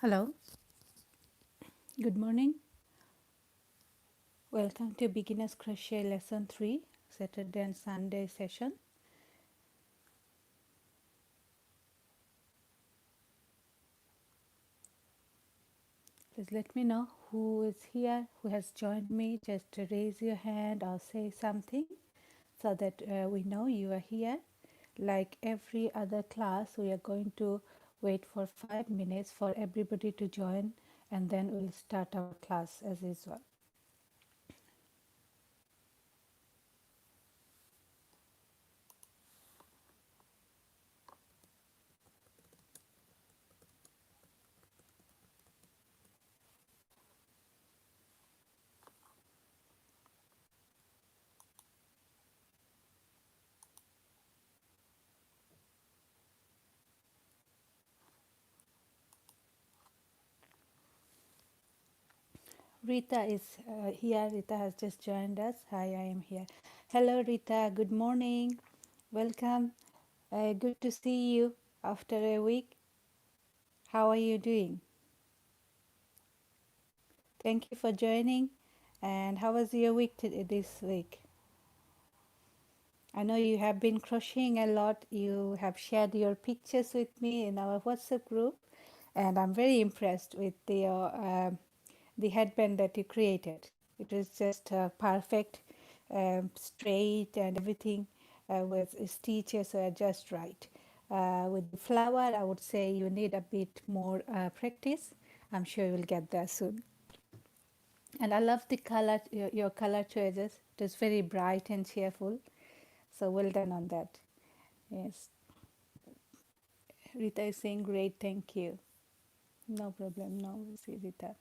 Hello, good morning. Welcome to Beginner's Crochet Lesson 3, Saturday and Sunday session. Please let me know who is here, who has joined me. Just to raise your hand or say something so that we know you are here. Like every other class, we are going to wait for 5 minutes for everybody to join and then we'll start our class as usual. Rita is here. Rita has just joined us. Hi, I am here. Hello, Rita. Good morning. Welcome. Good to see you after a week. How are you doing? Thank you for joining. And how was your week this week? I know you have been crocheting a lot. You have shared your pictures with me in our WhatsApp group, and I'm very impressed with the headband that you created. It was just perfect, straight, and everything with stitches were just right. With the flower, I would say you need a bit more practice. I'm sure you will get there soon. And I love the color, your color choices. It is very bright and cheerful. So well done on that. Yes. Rita is saying great, thank you. No problem. No, see Rita.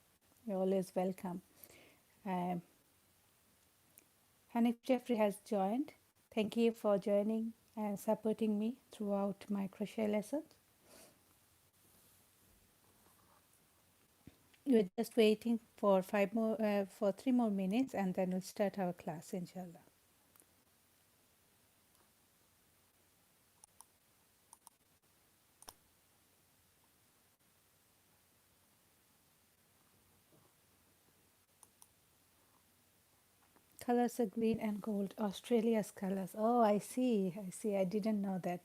You're always welcome. Um, Hanif Jeffrey has joined. Thank you for joining and supporting me throughout my crochet lessons. We're just waiting for for 3 more minutes, and then we'll start our class, inshallah. Colors are green and gold. Australia's colors. Oh, I see. I see. I didn't know that.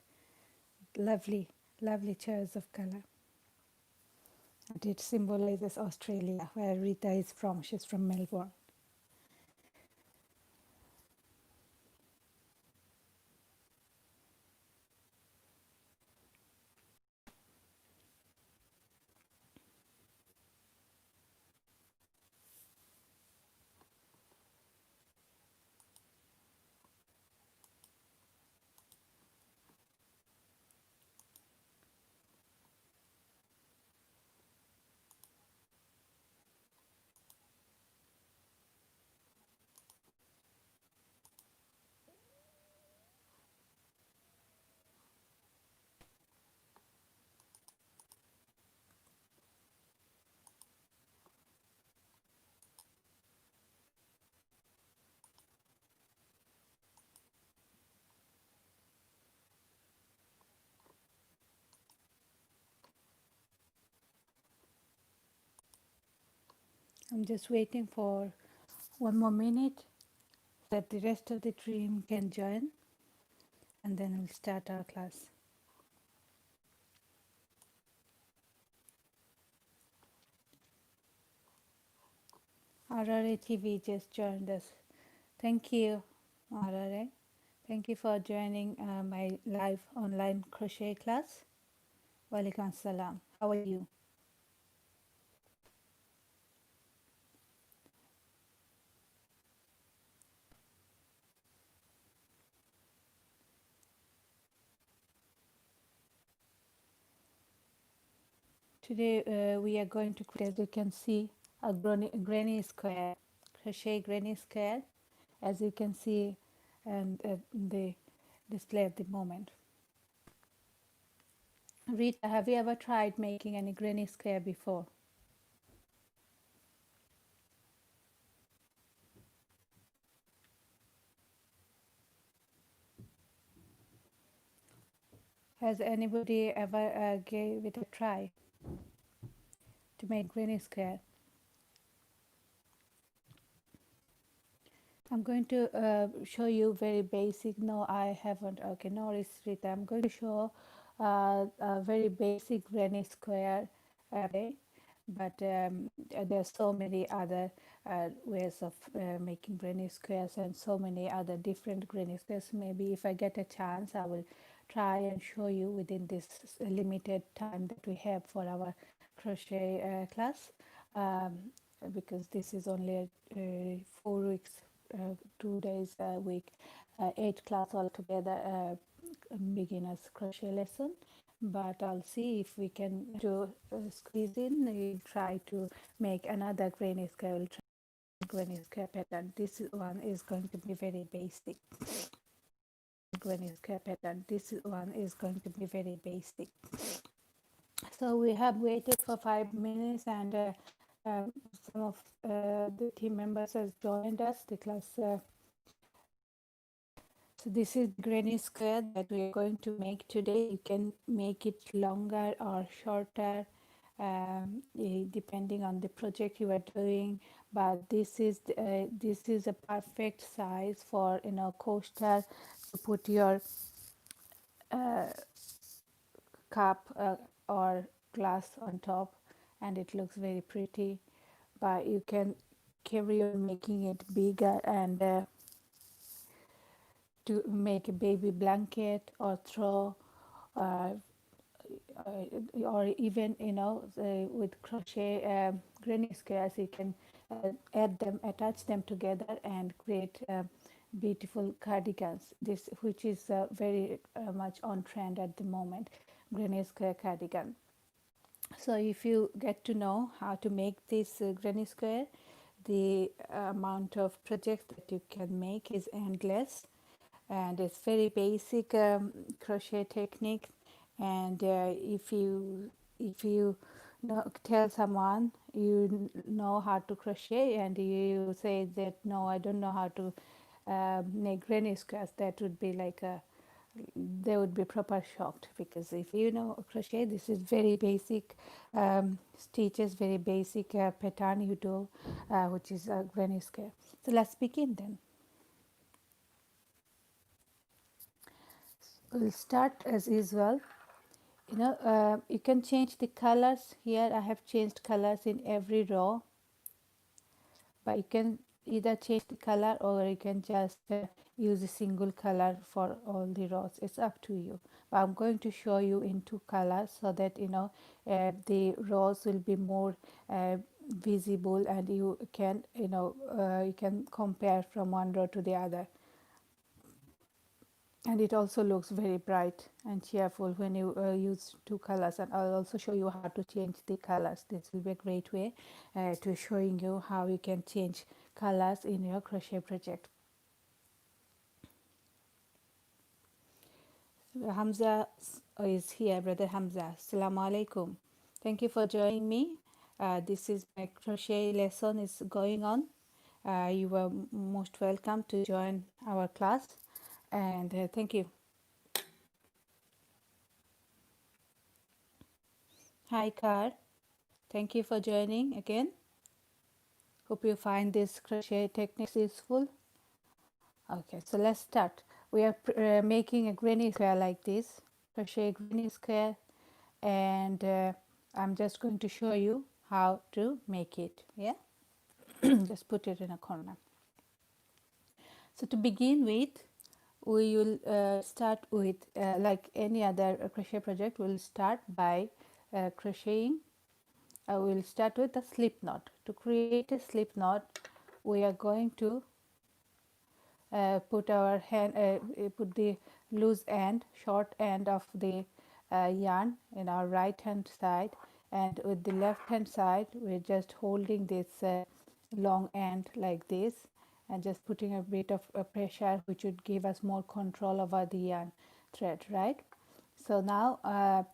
Lovely, lovely choice of color. And it symbolizes Australia, where Rita is from. She's from Melbourne. I'm just waiting for 1 more minute that the rest of the team can join, and then we'll start our class. RRA TV just joined us. Thank you, RRA. Thank you for joining my live online crochet class. Walaikum salam. How are you? Today we are going to create, as you can see, a granny square, crochet granny square, as you can see, and the display at the moment. Rita, have you ever tried making any granny square before? Has anybody ever gave it a try? to make granny square. I'm going to show you very basic. No, I haven't. Okay, no, it's written. I'm going to show a very basic granny square today, but there's so many other ways of making granny squares and so many other different granny squares. Maybe if I get a chance, I will try and show you within this limited time that we have for our crochet class, because this is only 4 weeks, 2 days a week, 8 class altogether, beginners crochet lesson. But I'll see if we can do squeeze in. We'll try to make another granny square. We'll try granny square pattern. This one is going to be very basic. Granny square pattern. This one is going to be very basic. So we have waited for 5 minutes, and some of the team members has joined us. The class. So this is granny square that we are going to make today. You can make it longer or shorter, depending on the project you are doing. But this is a perfect size for coaster to put your cup or glass on top, and it looks very pretty. But you can carry on making it bigger and to make a baby blanket or throw uh, or even with crochet granny squares, you can attach them together and create beautiful cardigans, this which is very much on trend at the moment, granny square cardigan. So if you get to know how to make this granny square, the amount of projects that you can make is endless, and it's very basic crochet technique. And if you tell someone you know how to crochet and you say that no, I don't know how to make granny squares, that would be like a, they would be proper shocked, because if you know crochet, this is very basic stitches, very basic pattern you do, which is a granny square. So let's begin then. We'll start as usual. You can change the colors here. I have changed colors in every row, but you can either change the color or you can just use a single color for all the rows. It's up to you, but I'm going to show you in two colors so that the rows will be more visible, and you can you can compare from one row to the other. And it also looks very bright and cheerful when you use two colors. And I'll also show you how to change the colors. This will be a great way to showing you how you can change colors in your crochet project. Hamza is here, brother Hamza. Assalamu alaikum. Thank you for joining me. This is my crochet lesson is going on. You are most welcome to join our class, and thank you. Hi, Car. Thank you for joining again. Hope you find this crochet techniques useful. Okay, so let's start. We are making a granny square like this, crochet granny square, and I'm just going to show you how to make it. Yeah, just put it in a corner. So to begin with, we will start with like any other crochet project. We'll start by crocheting. I will start with a slip knot. To create a slip knot, we are going to put our hand, put the loose end, short end of the yarn in our right hand side, and with the left hand side, we're just holding this long end like this, and just putting a bit of pressure, which would give us more control over the yarn thread, right? So now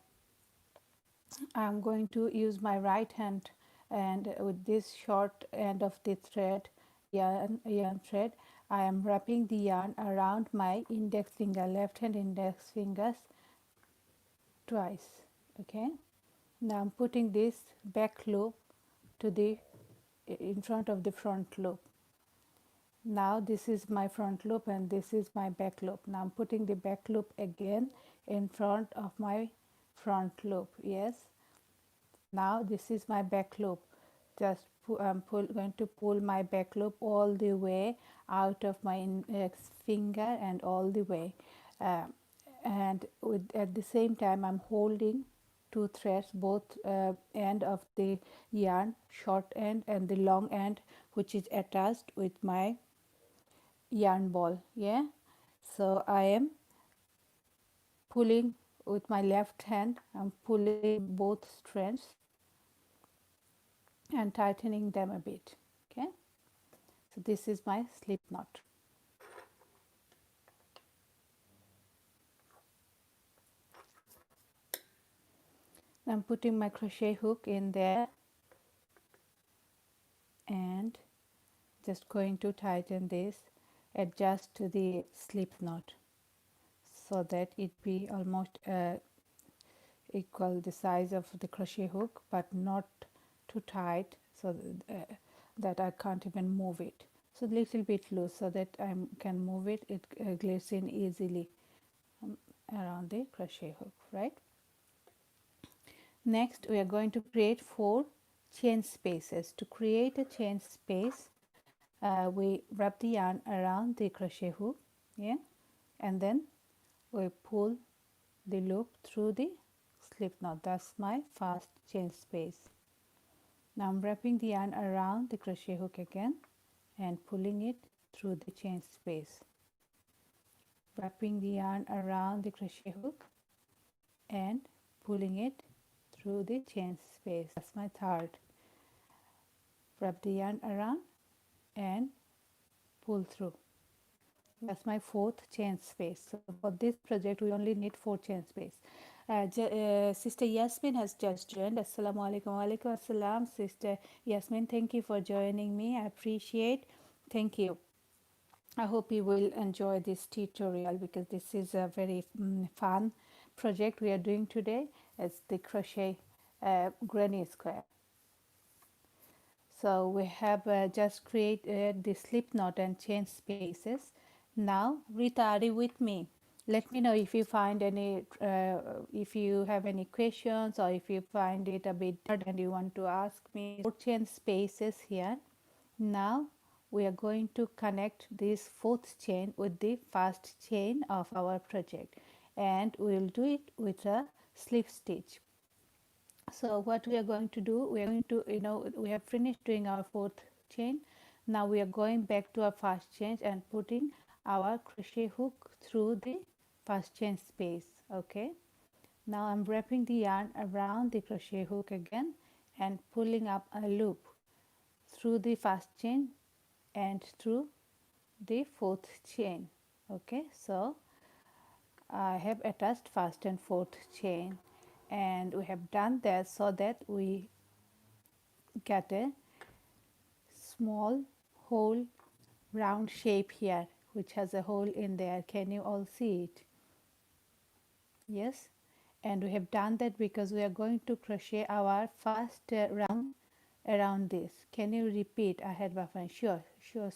I'm going to use my right hand, and with this short end of the thread, yarn thread, I am wrapping the yarn around my index finger, left hand index fingers twice. Okay, now I'm putting this back loop to the in front of the front loop. Now this is my front loop and this is my back loop. Now I'm putting the back loop again in front of my front loop. Yes, now this is my back loop. Just I'm going to pull my back loop all the way out of my finger and all the way, uh, and at the same time I'm holding two threads, both end of the yarn, short end and the long end, which is attached with my yarn ball. Yeah, so I am pulling with my left hand. I'm pulling both strands and tightening them a bit. Okay, so this is my slip knot. I'm putting my crochet hook in there and just going to tighten this, adjust to the slip knot so that it be almost equal the size of the crochet hook, but not too tight so that I can't even move it. So a little bit loose so that I can move it. It glides in easily around the crochet hook, right? Next, we are going to create 4 chain spaces. To create a chain space, we wrap the yarn around the crochet hook, yeah, and then we pull the loop through the slip knot. That's my first chain space. Now I'm wrapping the yarn around the crochet hook again and pulling it through the chain space. Wrapping the yarn around the crochet hook and pulling it through the chain space. That's my third. Wrap the yarn around and pull through. That's my 4th chain space. So for this project we only need 4 chain space. Sister Yasmin has just joined. Assalamu alaikum. Walaikum assalam. Sister Yasmin, thank you for joining me. I appreciate. Thank you. I hope you will enjoy this tutorial because this is a very fun project we are doing today. It's the crochet granny square. So we have just created the slip knot and chain spaces. Now, Rita, are you with me? Let me know if you find any, if you have any questions or if you find it a bit hard and you want to ask me. 4 chain spaces here. Now we are going to connect this 4th chain with the first chain of our project, and we will do it with a slip stitch. So what we are going to do, we are going to, we have finished doing our 4th chain. Now we are going back to our first chain and putting our crochet hook through the first chain space. Okay, now I'm wrapping the yarn around the crochet hook again and pulling up a loop through the first chain and through the 4th chain. Okay, so I have attached first and 4th chain, and we have done that so that we get a small hole round shape here which has a hole in there. Can you all see it? Yes, and we have done that because we are going to crochet our first round around this. Can you repeat ahead, Bafan? Sure,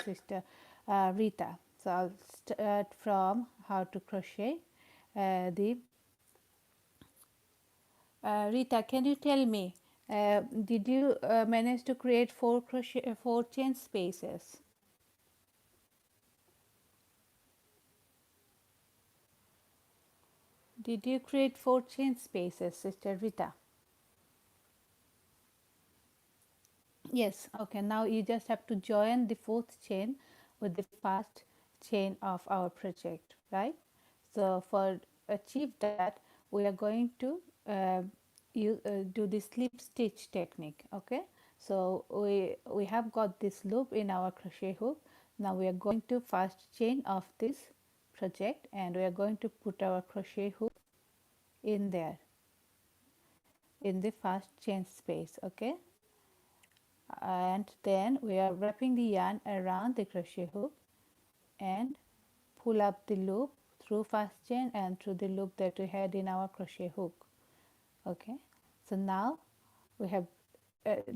sister Rita. So I'll start from how to crochet the Rita, can you tell me, did you manage to create 4 chain spaces? Did you create 4 chain spaces, Sister Rita? Yes. Okay. Now you just have to join the 4th chain with the first chain of our project, right? So for achieve that, we are going to do the slip stitch technique. Okay. So we have got this loop in our crochet hook. Now we are going to first chain of this project and we are going to put our crochet hook in there in the first chain space. Okay, and then we are wrapping the yarn around the crochet hook and pull up the loop through first chain and through the loop that we had in our crochet hook. Okay, so now we have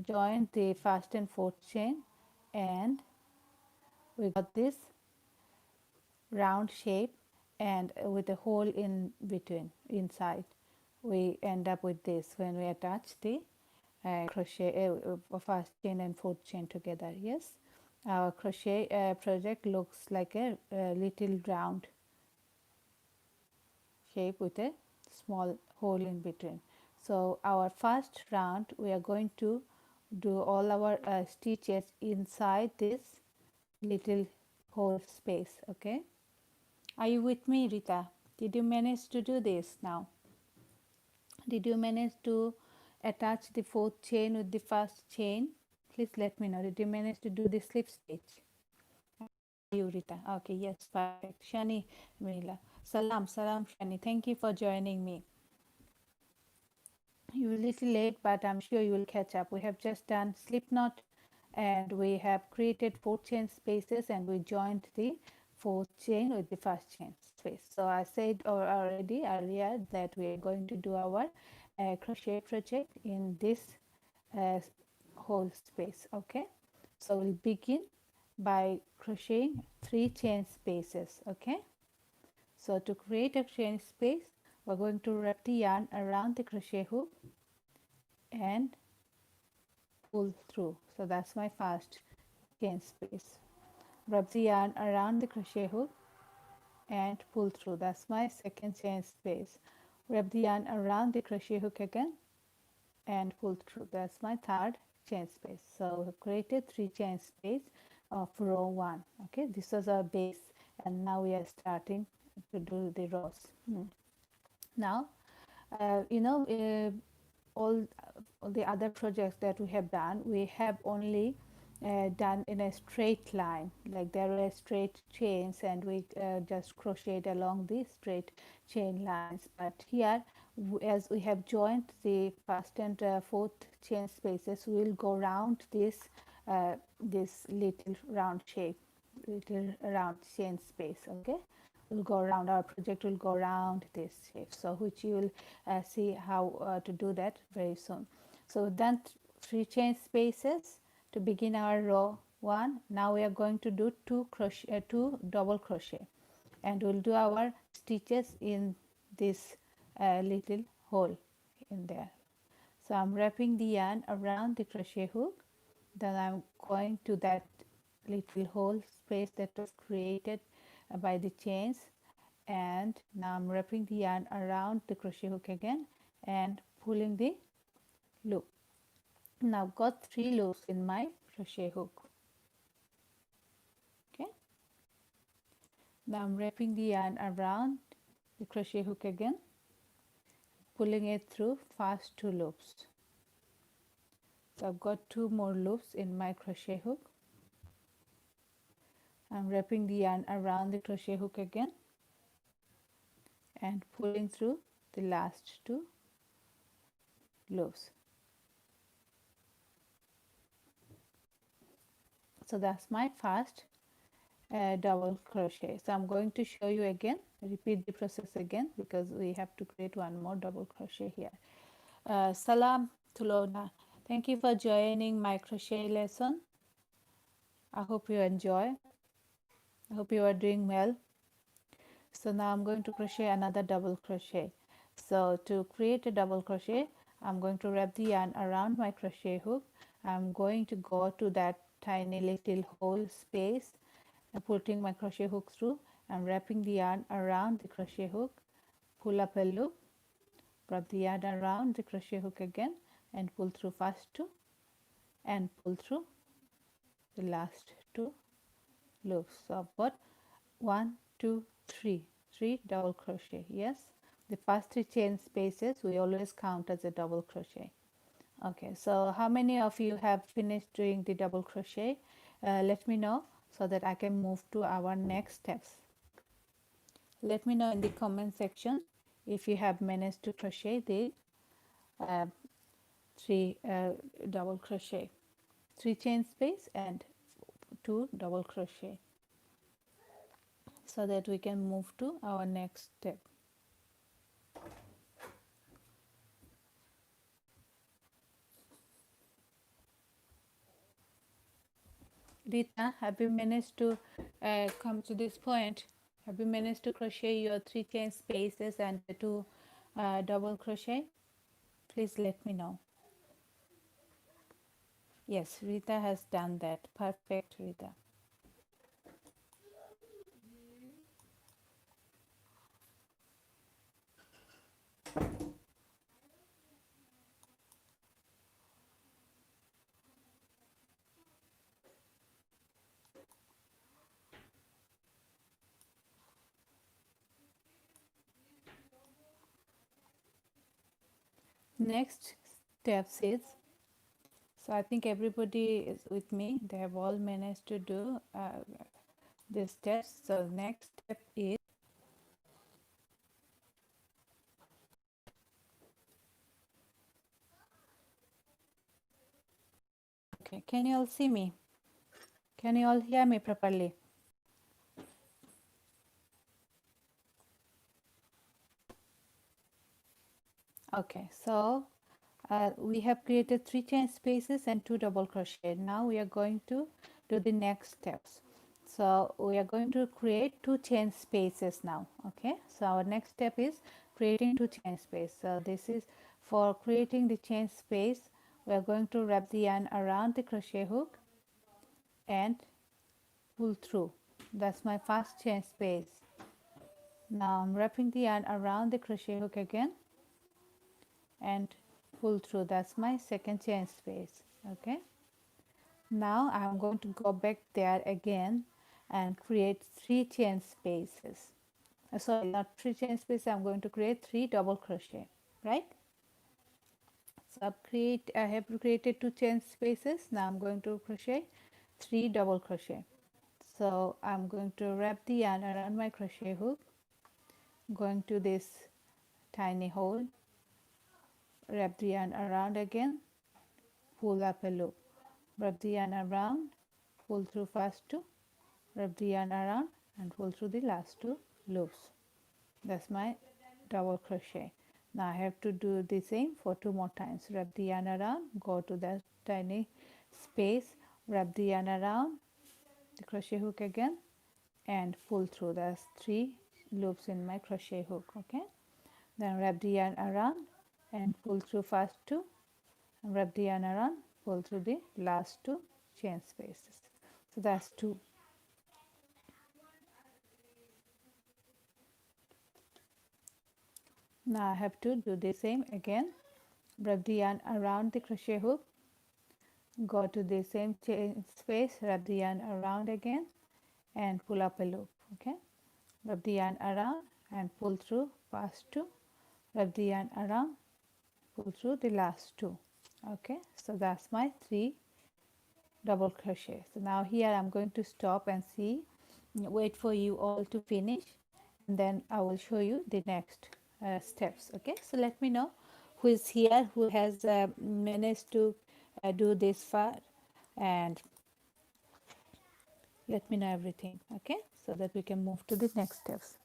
joined the first and fourth chain, and we got this round shape, and with a hole in between inside. We end up with this when we attach the crochet first chain and fourth chain together. Yes, our crochet project looks like a little round shape with a small hole in between. So our first round we are going to do all our stitches inside this little hole space. Okay, are you with me, Rita? Did you manage to do this now? Did you manage to attach the fourth chain with the first chain? Please let me know. Did you manage to do the slip stitch? You, Rita. Okay, yes, perfect. Shani, Mila. Salam, salam, Shani. Thank you for joining me. You're a little late, but I'm sure you will catch up. We have just done slip knot, and we have created 4 chain spaces, and we joined the fourth chain with the first chain space. So I said already earlier that we are going to do our crochet project in this uh, whole space. Okay, so we'll begin by crocheting 3 chain spaces. Okay, so to create a chain space, we're going to wrap the yarn around the crochet hook and pull through. So that's my first chain space. Wrap the yarn around the crochet hook and pull through. That's my second chain space. Wrap the yarn around the crochet hook again and pull through. That's my third chain space. So we created 3 chain space of row 1. Okay, this was our base, and now we are starting to do the rows. Now all the other projects that we have done, we have only done in a straight line, like there were straight chains, and we just crocheted along these straight chain lines. But here, as we have joined the first and fourth chain spaces, we will go around this little round shape, little round chain space. Okay, will go around, our project will go around this shape, so which you will see how to do that very soon. So then 3 chain spaces to begin our row 1. Now we are going to do 2 double crochet, and we'll do our stitches in this little hole in there. So I'm wrapping the yarn around the crochet hook, then I'm going to that little hole space that was created by the chains, and now I'm wrapping the yarn around the crochet hook again and pulling the loop. Now I've got 3 loops in my crochet hook. Okay, now I'm wrapping the yarn around the crochet hook again, pulling it through first 2 loops. So I've got 2 more loops in my crochet hook. I'm wrapping the yarn around the crochet hook again and pulling through the last 2 loops. So that's my first double crochet. So I'm going to show you again, repeat the process again, because we have to create 1 more double crochet here. Salam Tulona, thank you for joining my crochet lesson. I hope you enjoy. I hope you are doing well. So now I'm going to crochet another double crochet. So to create a double crochet, I'm going to wrap the yarn around my crochet hook. I'm going to go to that tiny little hole space and putting my crochet hook through. I'm wrapping the yarn around the crochet hook, pull up a loop, wrap the yarn around the crochet hook again and pull through first 2 and pull through the last 2 loops. So I've got 1, 2, 3 double crochet. Yes, the first 3 chain spaces we always count as a double crochet. Okay, so how many of you have finished doing the double crochet? Let me know so that I can move to our next steps. Let me know in the comment section if you have managed to crochet the 3 double crochet, 3 chain space and 2 double crochet, so that we can move to our next step. Rita, have you managed to come to this point? Have you managed to crochet your 3 chain spaces and the 2 double crochet? Please let me know. Yes, Rita has done that. Perfect, Rita. Next steps is, so I think everybody is with me. They have all managed to do this steps. So next step is, okay, can you all see me? Can you all hear me properly? Okay, so we have created 3 chain spaces and 2 double crochet. Now we are going to do the next steps. So we are going to create 2 chain spaces now. Okay, so our next step is creating 2 chain space. So this is for creating the chain space. We are going to wrap the yarn around the crochet hook and pull through. That's my first chain space. Now I'm wrapping the yarn around the crochet hook again and pull through. That's my second chain space. Okay, now I'm going to go back there again and create 3 chain spaces. Sorry, not 3 chain spaces. I'm going to create 3 double crochet, right? So I have created 2 chain spaces. Now I'm going to crochet 3 double crochet. So I'm going to wrap the yarn around my crochet hook, going to this tiny hole, wrap the yarn around again, pull up a loop, wrap the yarn around, pull through first 2, wrap the yarn around and pull through the last 2 loops. That's my double crochet. Now I have to do the same for 2 more times. Wrap the yarn around, go to that tiny space, wrap the yarn around the crochet hook again and pull through. That's 3 loops in my crochet hook. Okay, then wrap the yarn around and pull through first 2, and wrap the yarn around, pull through the last 2 chain spaces. So that's 2. Now I have to do the same again. Wrap the yarn around the crochet hook, go to the same chain space, wrap the yarn around again and pull up a loop. Okay, wrap the yarn around and pull through first 2, wrap the yarn around, pull through the last 2. Okay, so that's my 3 double crochet. So now here I'm going to stop and see, wait for you all to finish, and then I will show you the next steps. Okay, so let me know who is here, who has managed to do this far, and let me know everything. Okay, so that we can move to the next steps.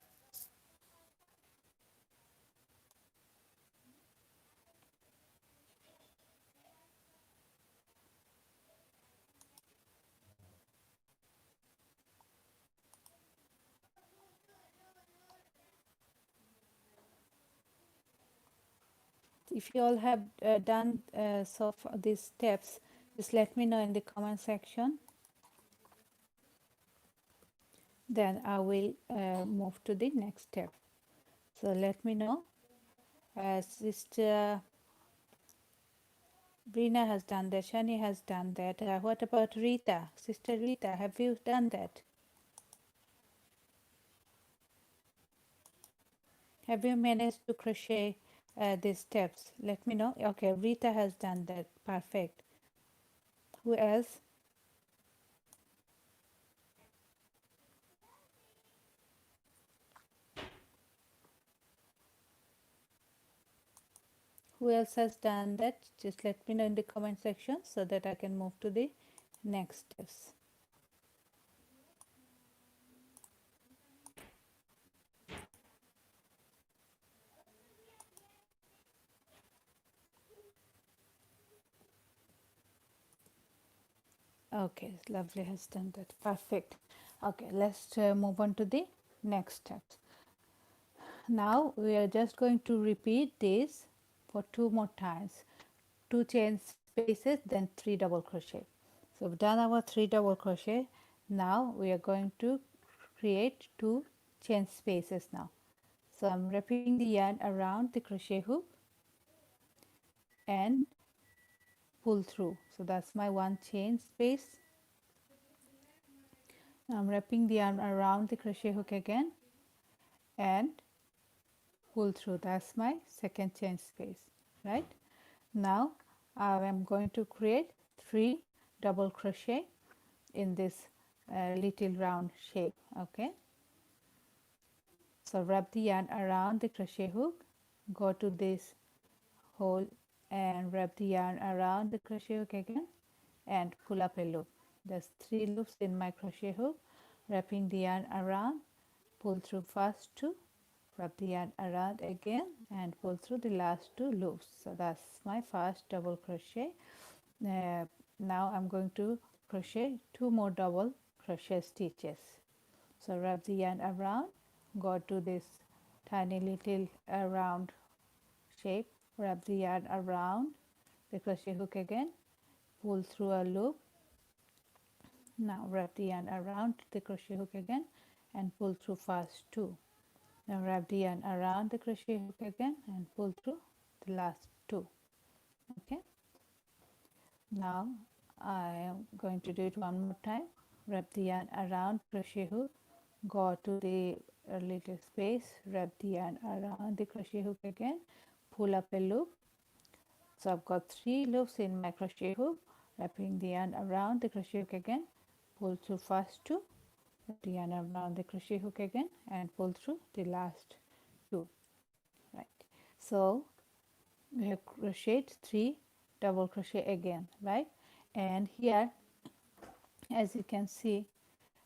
If you all have done so far these steps, just let me know in the comment section. Then I will move to the next step. So let me know. Sister Brina has done that. Shani has done that. What about Rita? Sister Rita, have you done that? Have you managed to crochet these steps? Let me know. Okay, Rita has done that. Perfect. Who else? Who else has done that? Just let me know in the comment section so that I can move to the next steps. Okay, lovely has done that. Perfect. Okay, let's move on to the next steps. Now we are just going to repeat this for two more times. Two chain spaces, then three double crochet. So we've done our three double crochet. Now we are going to create two chain spaces now. So I'm wrapping the yarn around the crochet hook and pull through. So that's my one chain space. I'm wrapping the yarn around the crochet hook again and pull through. That's my second chain space, right? Now I am going to create three double crochet in this little round shape. Okay, so wrap the yarn around the crochet hook, go to this hole and wrap the yarn around the crochet hook again and pull up a loop. There's three loops in my crochet hook. Wrapping the yarn around, pull through first two, wrap the yarn around again and pull through the last two loops. So that's my first double crochet. Now I'm going to crochet two more double crochet stitches. So wrap the yarn around, go to this tiny little round shape, wrap the yarn around the crochet hook again, pull through a loop. Now wrap the yarn around the crochet hook again and pull through first two. Now wrap the yarn around the crochet hook again and pull through the last two. Okay, now I am going to do it one more time. Wrap the yarn around crochet hook, go to the little space, wrap the yarn around the crochet hook again, pull up a loop. So I've got three loops in my crochet hook. Wrapping the yarn around the crochet hook again, pull through first two, wrap the yarn around the crochet hook again and pull through the last two. Right, so we have crocheted three double crochet again, right? And here, as you can see,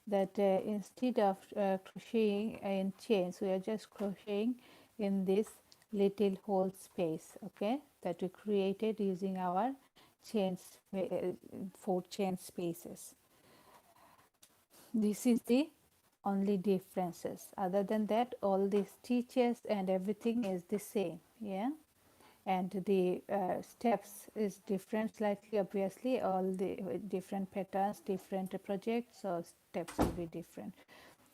that instead of crocheting in chains, we are just crocheting in this little hole space, okay, that we created using our chains, four chain spaces. This is the only differences. Other than that, all the stitches and everything is the same. Yeah, and the steps is different slightly, obviously. All the different patterns, different projects, so steps will be different.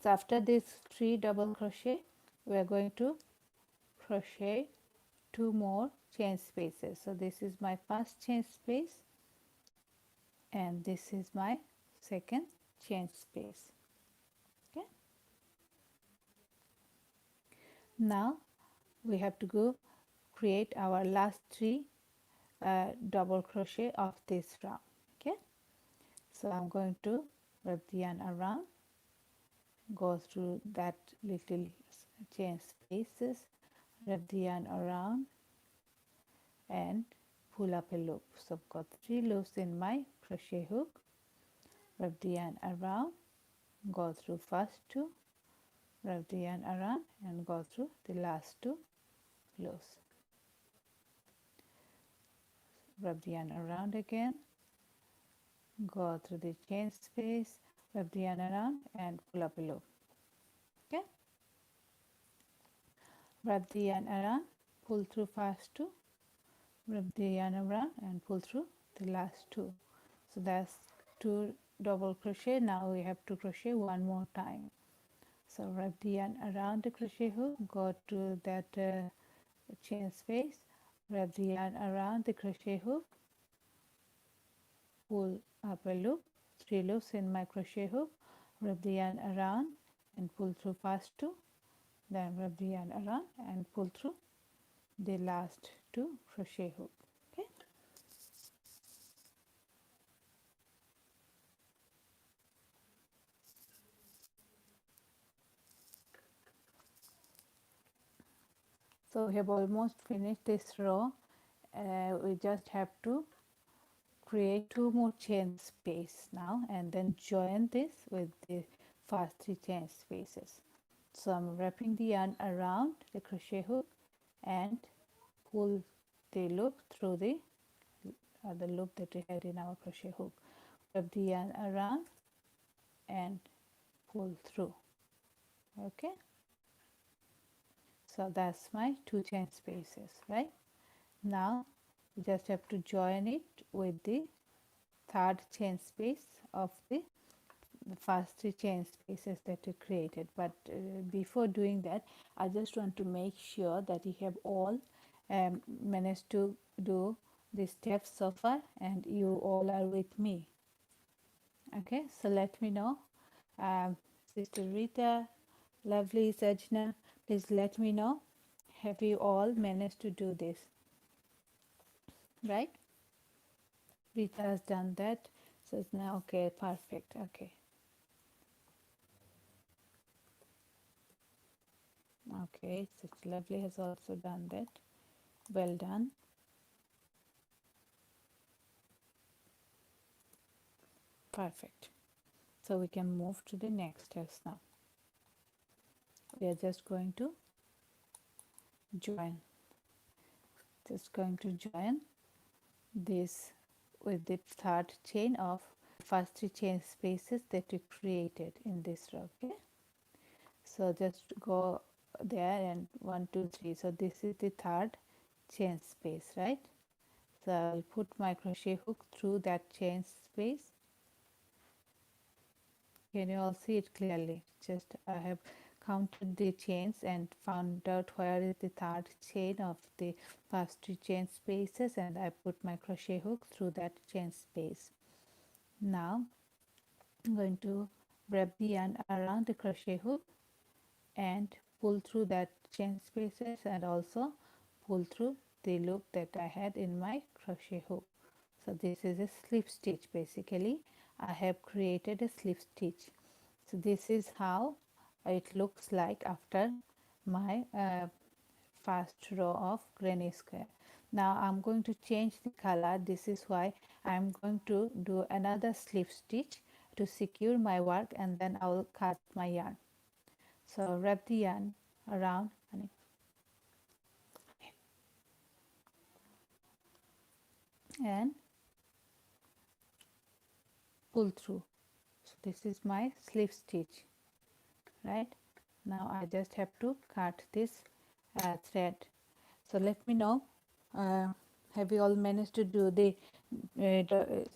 So after this three double crochet, we are going to crochet two more chain spaces. So this is my first chain space and this is my second chain space. Okay, now we have to go create our last three double crochet of this round. Okay, so I'm going to wrap the yarn around, go through that little chain spaces, wrap the yarn around and pull up a loop. So I've got three loops in my crochet hook. Wrap the yarn around, go through first two, wrap the yarn around and go through the last two loops. Wrap the yarn around again, go through the chain space, wrap the yarn around and pull up a loop. Okay, wrap the yarn around, pull through first two, wrap the yarn around and pull through the last two. So that's two double crochet. Now we have to crochet one more time. So wrap the yarn around the crochet hook, go to that chain space, wrap the yarn around the crochet hook, pull up a loop, three loops in my crochet hook, wrap the yarn around and pull through first two, then wrap the yarn around and pull through the last two crochet hook. Okay, so we have almost finished this row. We just have to create two more chain space now and then join this with the first three chain spaces. So I'm wrapping the yarn around the crochet hook and pull the loop through the loop that we had in our crochet hook. wrap the yarn around and pull through. Okay, so that's my 2 chain spaces, right? Now you just have to join it with the third chain space of the first 3 chain spaces that you created. But before doing that, I just want to make sure that you have all managed to do the steps so far and you all are with me. Okay, so let me know. Sister Rita, lovely Sajna, please let me know. Have you all managed to do this? Right? Rita has done that. Sajna, okay, perfect. Okay. Okay, such lovely has also done that. Well done. Perfect. So we can move to the next steps now. We are just going to join. Just going to join this with the third chain of first 3 chain spaces that we created in this row. Okay. So just go there and 1, 2, 3. So this is the third chain space, right? So I'll put my crochet hook through that chain space. Can you all see it clearly? Just I have counted the chains and found out where is the third chain of the first 2 chain spaces, and I put my crochet hook through that chain space. Now I'm going to wrap the yarn around the crochet hook and pull through that chain spaces and also pull through the loop that I had in my crochet hook. So this is a slip stitch. Basically I have created a slip stitch. So this is how it looks like after my first row of granny square. Now I'm going to change the color. This is why I'm going to do another slip stitch to secure my work, and then I will cut my yarn. So wrap the yarn around and pull through. So this is my slip stitch, right? Now I just have to cut this thread. So let me know, uh, have you all managed to do the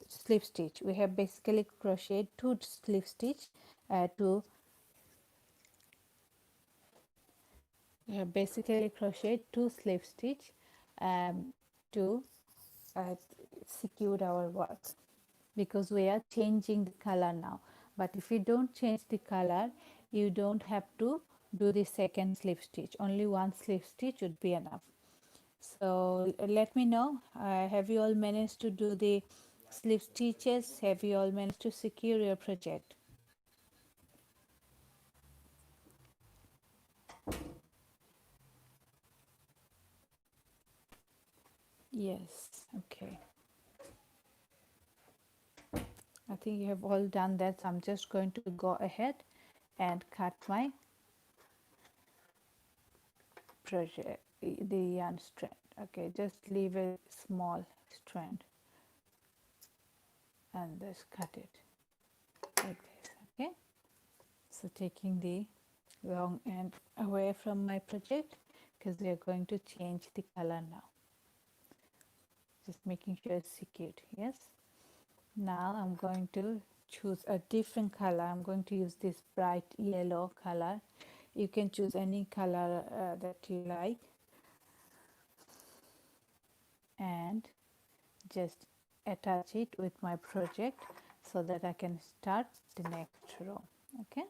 slip stitch? We have basically crocheted 2 slip stitch to we have basically crocheted 2 slip stitch to uh, secure our work, because we are changing the color now. But if you don't change the color, you don't have to do the second slip stitch. Only 1 slip stitch would be enough. So let me know, have you all managed to do the slip stitches? Have you all managed to secure your project? Yes, okay. I think you have all done that. So I'm just going to go ahead and cut my project, the yarn strand. Okay, just leave a small strand and just cut it like this. Okay, so taking the long end away from my project, because we are going to change the color now. Just making sure it's secured. Yes, now I'm going to choose a different color. I'm going to use this bright yellow color. You can choose any color that you like, and just attach it with my project so that I can start the next row. Okay,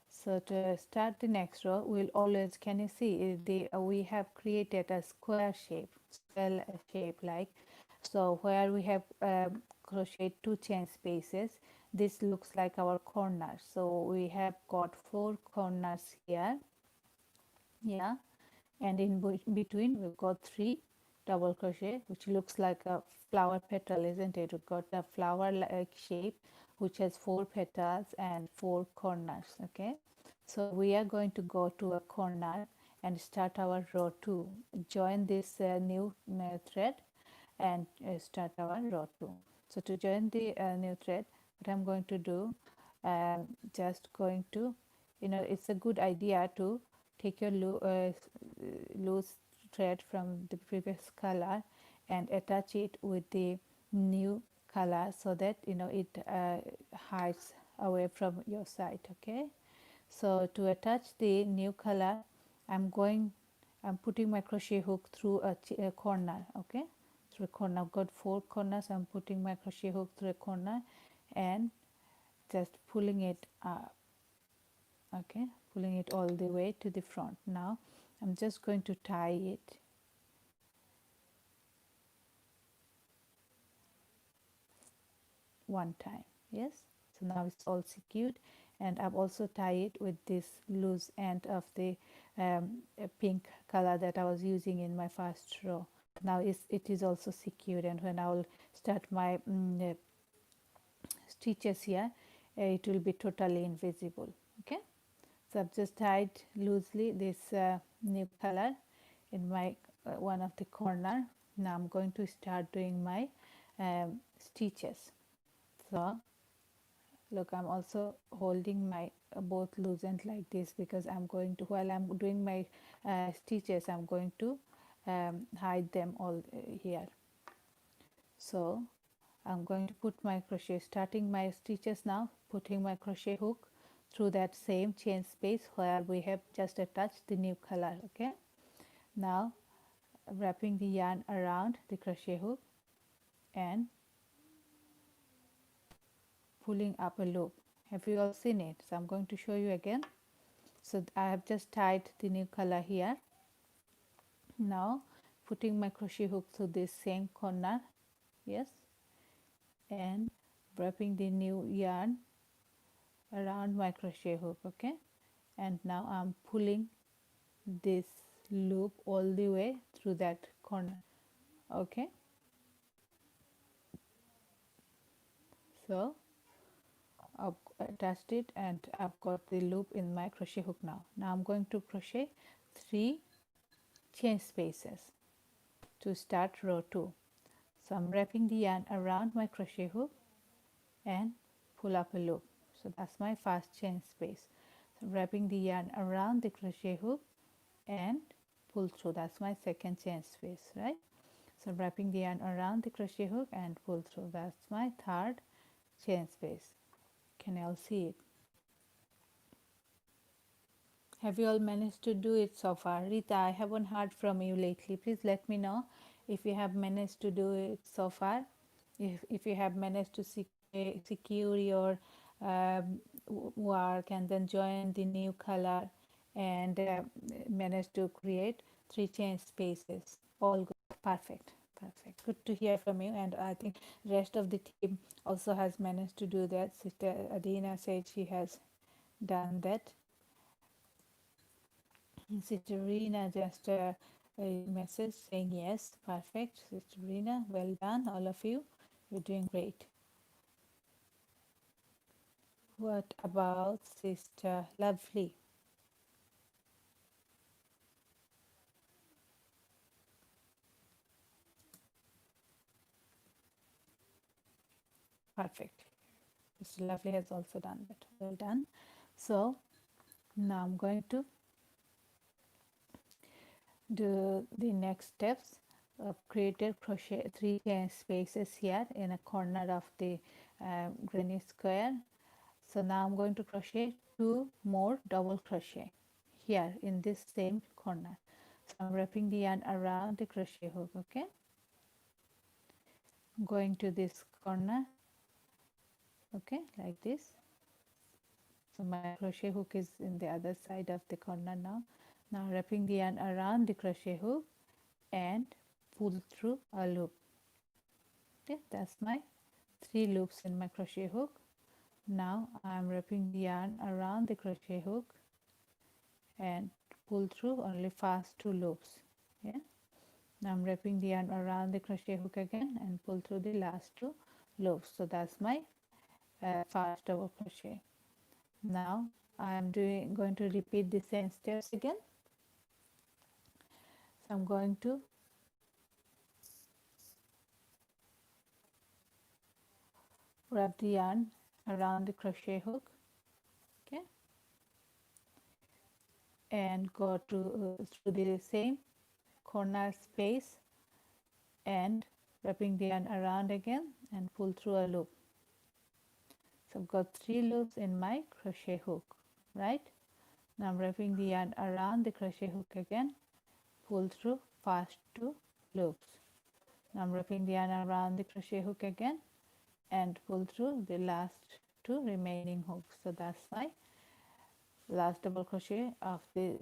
so to start the next row, we'll always, can you see we have created a square shape, cell shape, like so, where we have crocheted 2 chain spaces, this looks like our corner. So we have got 4 corners here, yeah, and in between we've got 3 double crochet, which looks like a flower petal, isn't it? We've got a flower like shape which has 4 petals and 4 corners. Okay, so we are going to go to a corner and start our row 2. Join this new thread and start our row 2. So to join the new thread, what I'm going to do, just going to, it's a good idea to take your loose thread from the previous color and attach it with the new color, so that it hides away from your side. Okay, so to attach the new color, I'm going I'm putting my crochet hook through a corner. Okay, through a corner. I've got 4 corners. I'm putting my crochet hook through a corner and just pulling it up. Okay, pulling it all the way to the front. Now I'm just going to tie it one time. Yes, so now it's all secured, and I've also tied it with this loose end of the pink color that I was using in my first row. Now it is also secured, and when I will start my stitches here, it will be totally invisible. Okay, so I've just tied loosely this new color in my one of the corner. Now I'm going to start doing my stitches. So look, I'm also holding my both loose end like this, because I'm going to, while I'm doing my stitches, I'm going to hide them all here. So I'm going to put my crochet, starting my stitches now, putting my crochet hook through that same chain space where we have just attached the new color. Okay, now wrapping the yarn around the crochet hook and pulling up a loop. Have you all seen it? So I'm going to show you again. So I have just tied the new color here. Now putting my crochet hook through this same corner, yes, and wrapping the new yarn around my crochet hook. Okay, and now I'm pulling this loop all the way through that corner. Okay, so I've attached it and I've got the loop in my crochet hook. Now I'm going to crochet 3 chain spaces to start row 2. So I'm wrapping the yarn around my crochet hook and pull up a loop. So that's my first chain space. So wrapping the yarn around the crochet hook and pull through. That's my second chain space, right? So wrapping the yarn around the crochet hook and pull through. That's my third chain space. Can you all see it? Have you all managed to do it so far? Rita, I haven't heard from you lately. Please let me know if you have managed to do it so far. If you have managed to secure your work and then join the new color and managed to create 3 chain spaces. All good. Perfect. Perfect. Good to hear from you. And I think rest of the team also has managed to do that. Sister Adina said she has done that. Sister Rina just a message saying yes, perfect. Sister Rina, well done, all of you. You're doing great. What about Sister Lovely? Perfect. Sister Lovely has also done that. Well done. So now I'm going to do the next steps. Created crochet 3 chain spaces here in a corner of the granny square. So now I'm going to crochet 2 more double crochet here in this same corner. So I'm wrapping the yarn around the crochet hook. Okay, I'm going to this corner. Okay, like this. So my crochet hook is in the other side of the corner now. Now wrapping the yarn around the crochet hook and pull through a loop. Okay, that's my 3 loops in my crochet hook. Now I'm wrapping the yarn around the crochet hook and pull through only first 2 loops. Yeah, now I'm wrapping the yarn around the crochet hook again and pull through the last 2 loops. So that's my first double crochet. Now I'm going to repeat the same steps again. So I'm going to wrap the yarn around the crochet hook, okay, and go to through the same corner space and wrapping the yarn around again and pull through a loop. So I've got 3 loops in my crochet hook, right? Now I'm wrapping the yarn around the crochet hook again, pull through first 2 loops. Now I'm wrapping the yarn around the crochet hook again and pull through the last 2 remaining hooks. So that's my last double crochet of the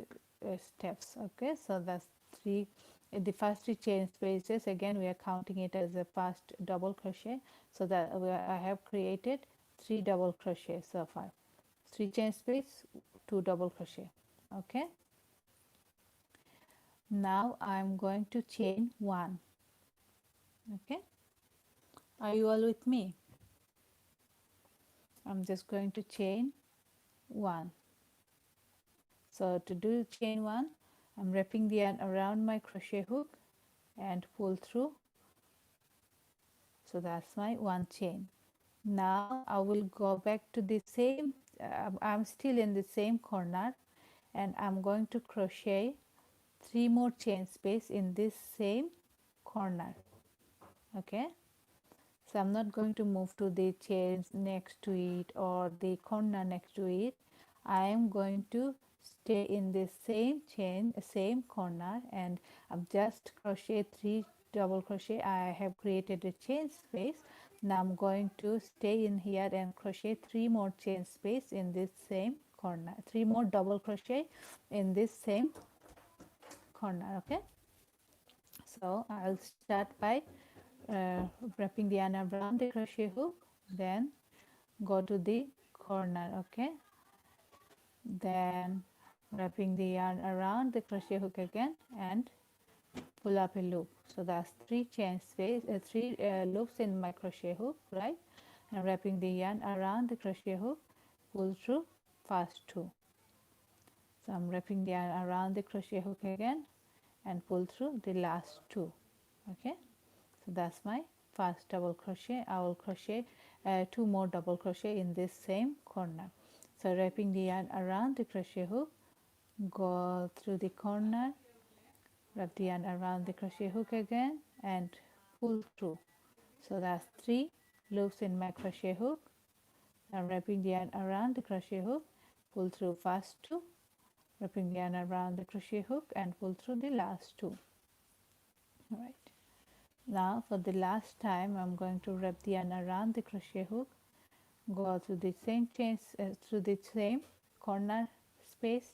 steps. Okay, so that's 3 in the first 3 chain spaces. Again, we are counting it as a first double crochet, so that I have created 3 double crochet so far. 3 chain space, 2 double crochet. Okay, now I'm going to chain 1. Okay, are you all with me? I'm just going to chain 1. So to do chain 1, I'm wrapping the yarn around my crochet hook and pull through. So that's my 1 chain. Now I will go back to the same, I'm still in the same corner, and I'm going to crochet 3 more chain space in this same corner. Okay, so I'm not going to move to the chains next to it or the corner next to it. I am going to stay in the same chain, same corner, and I've just crochet 3 double crochet. I have created a chain space. Now I'm going to stay in here and crochet 3 more chain space in this same corner, 3 more double crochet in this same corner. Okay, so I'll start by wrapping the yarn around the crochet hook, then go to the corner. Okay, then wrapping the yarn around the crochet hook again and pull up a loop. So that's 3 chain space, 3 loops in my crochet hook, right? And wrapping the yarn around the crochet hook, pull through first 2. So I'm wrapping the yarn around the crochet hook again and pull through the last 2. Okay, so that's my first double crochet. I will crochet 2 more double crochet in this same corner. So wrapping the yarn around the crochet hook, go through the corner, wrap the yarn around the crochet hook again and pull through. So that's 3 loops in my crochet hook. Now wrapping the yarn around the crochet hook, pull through first 2, wrapping the yarn around the crochet hook and pull through the last 2. All right. Now for the last time, I'm going to wrap the yarn around the crochet hook, go through the same chains, through the same corner space.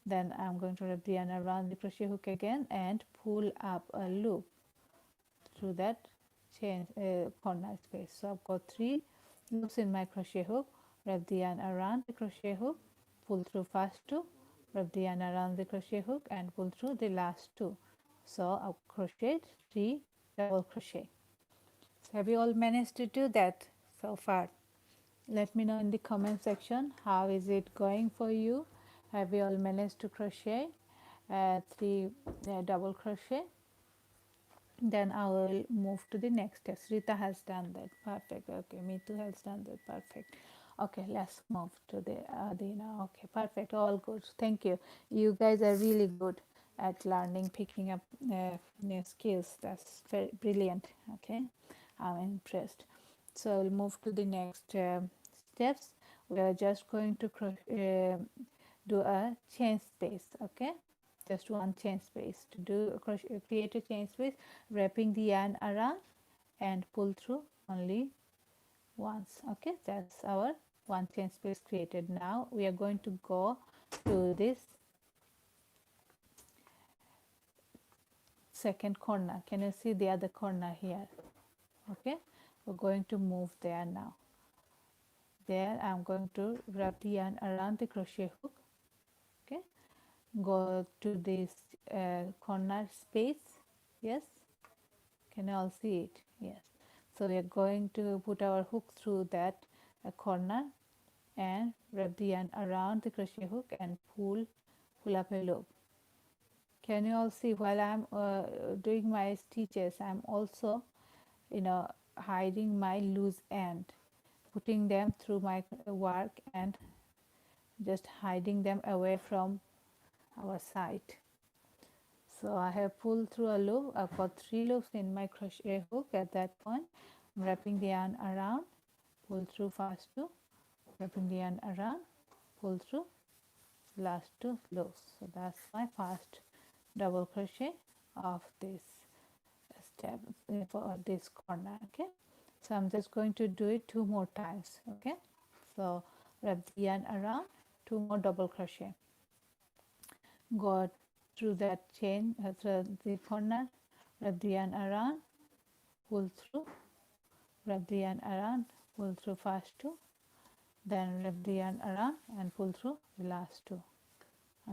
Then I'm going to wrap the yarn around the crochet hook again and pull up a loop through that chain corner space. So I've got 3 loops in my crochet hook, wrap the yarn around the crochet hook, pull through first 2, wrap the yarn around the crochet hook and pull through the last 2. So I've crocheted 3 double crochet. So have you all managed to do that so far? Let me know in the comment section, how is it going for you? Have you all managed to crochet 3 double crochet? Then I will move to the next step. Rita has done that. Perfect. Okay, Mitu has done that. Perfect. Okay, let's move to the Adina. Okay, perfect. All good. Thank you. You guys are really good at learning, picking up new skills. That's very brilliant. Okay, I'm impressed. So we'll move to the next steps. We are just going to do a chain space. Okay, just 1 chain space. To do create a chain space, wrapping the yarn around and pull through only once. Okay, that's our 1 chain space created. Now we are going to go to this second corner. Can you see the other corner here? Okay, we're going to move there now. There I'm going to wrap the yarn around the crochet hook. Okay, go to this corner space. Yes, can you all see it? Yes. So we are going to put our hook through that corner and wrap the yarn around the crochet hook and pull up a loop. Can you all see, while I'm doing my stitches, I'm also hiding my loose end. putting them through my work and just hiding them away from our sight. So I have pulled through a loop. I've got 3 loops in my crochet hook at that point. I'm wrapping the yarn around, pull through first 2, wrapping the yarn around, pull through last 2 loops. So that's my first double crochet of this step for this corner. Okay, so I'm just going to do it 2 more times. Okay, so wrap the yarn around, 2 more double crochet, go through that chain through the corner, wrap the yarn around, pull through, wrap the yarn around, pull through first 2, then wrap the yarn around and pull through the last 2.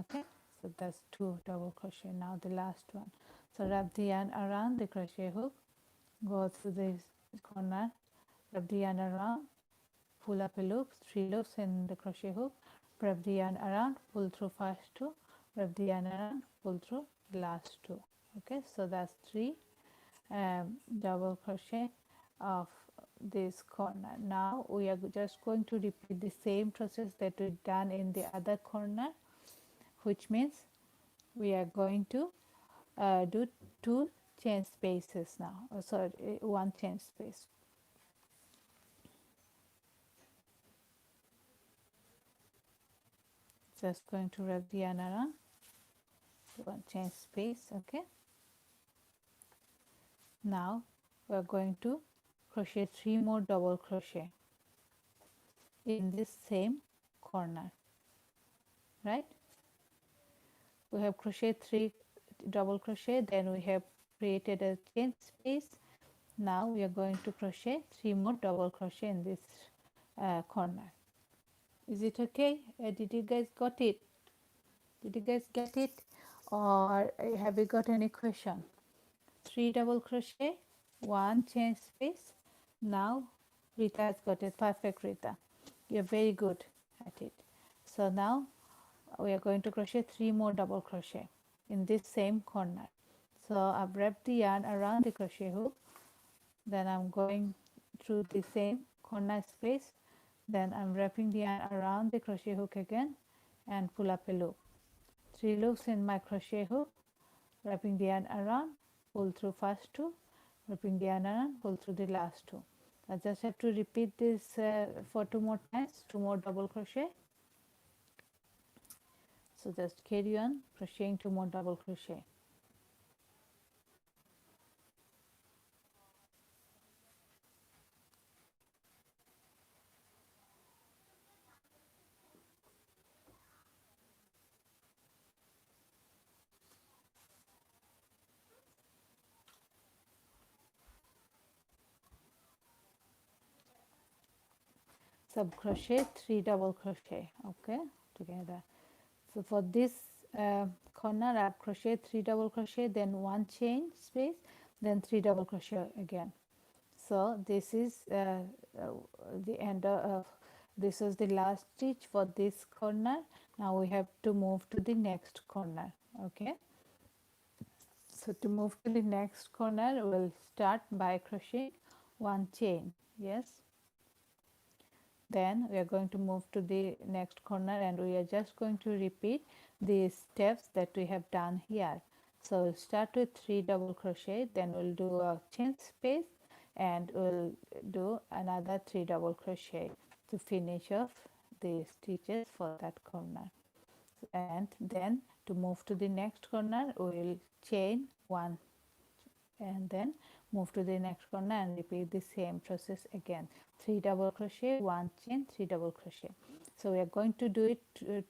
Okay, so that's 2 double crochet. Now the last one. So wrap the yarn around the crochet hook, go through this corner, wrap the yarn around, pull up a loop, 3 loops in the crochet hook, wrap the yarn around, pull through first 2, wrap the yarn around, pull through the last 2. Okay, so that's 3 double crochet of this corner. Now we are just going to repeat the same process that we've done in the other corner, which means we are going to do 2 chain spaces now. Sorry, 1 chain space. Just going to wrap the yarn around, 1 chain space. Okay, now we are going to crochet 3 more double crochet in this same corner, right? We have crocheted 3 double crochet, then we have created a chain space. Now we are going to crochet 3 more double crochet in this corner. Is it okay? Did you guys got it? Did you guys get it, or have you got any question? 3 double crochet, 1 chain space. Now Rita has got it. Perfect, Rita. You're very good at it. So now we are going to crochet 3 more double crochet in this same corner. So I've wrapped the yarn around the crochet hook, then I'm going through the same corner space, then I'm wrapping the yarn around the crochet hook again and pull up a loop. 3 loops in my crochet hook, wrapping the yarn around, pull through first 2, wrapping the yarn around, pull through the last 2. I just have to repeat this for 2 more times, 2 more double crochet. So just carry on crocheting 2 more double crochet. Sub crochet, 3 double crochet, okay, together. So for this corner I've crocheted 3 double crochet, then 1 chain space, then 3 double crochet again. So this is the end of this is the last stitch for this corner. Now we have to move to the next corner. Okay, so to move to the next corner we'll start by crocheting 1 chain. Yes, then we are going to move to the next corner and we are just going to repeat the steps that we have done here. So we'll start with 3 double crochet, then we'll do a chain space and we'll do another 3 double crochet to finish off the stitches for that corner. And then to move to the next corner we'll chain 1 and then move to the next corner and repeat the same process again. 3 double crochet, 1 chain, 3 double crochet. So we are going to do it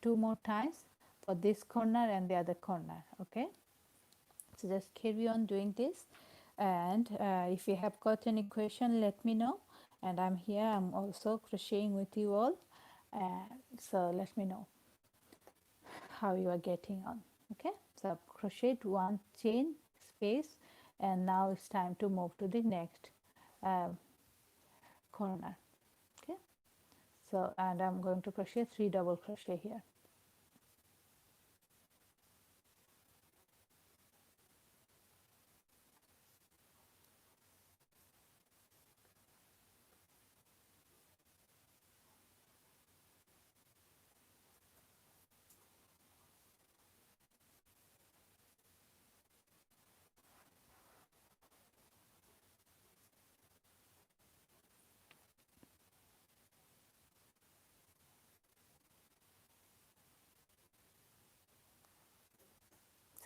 2 more times for this corner and the other corner. Okay, so just carry on doing this, and if you have got any question let me know, and I'm here, I'm also crocheting with you all, so let me know how you are getting on. Okay, so I've crocheted 1 chain space and now it's time to move to the next corner. Okay, so and I'm going to crochet 3 double crochet here.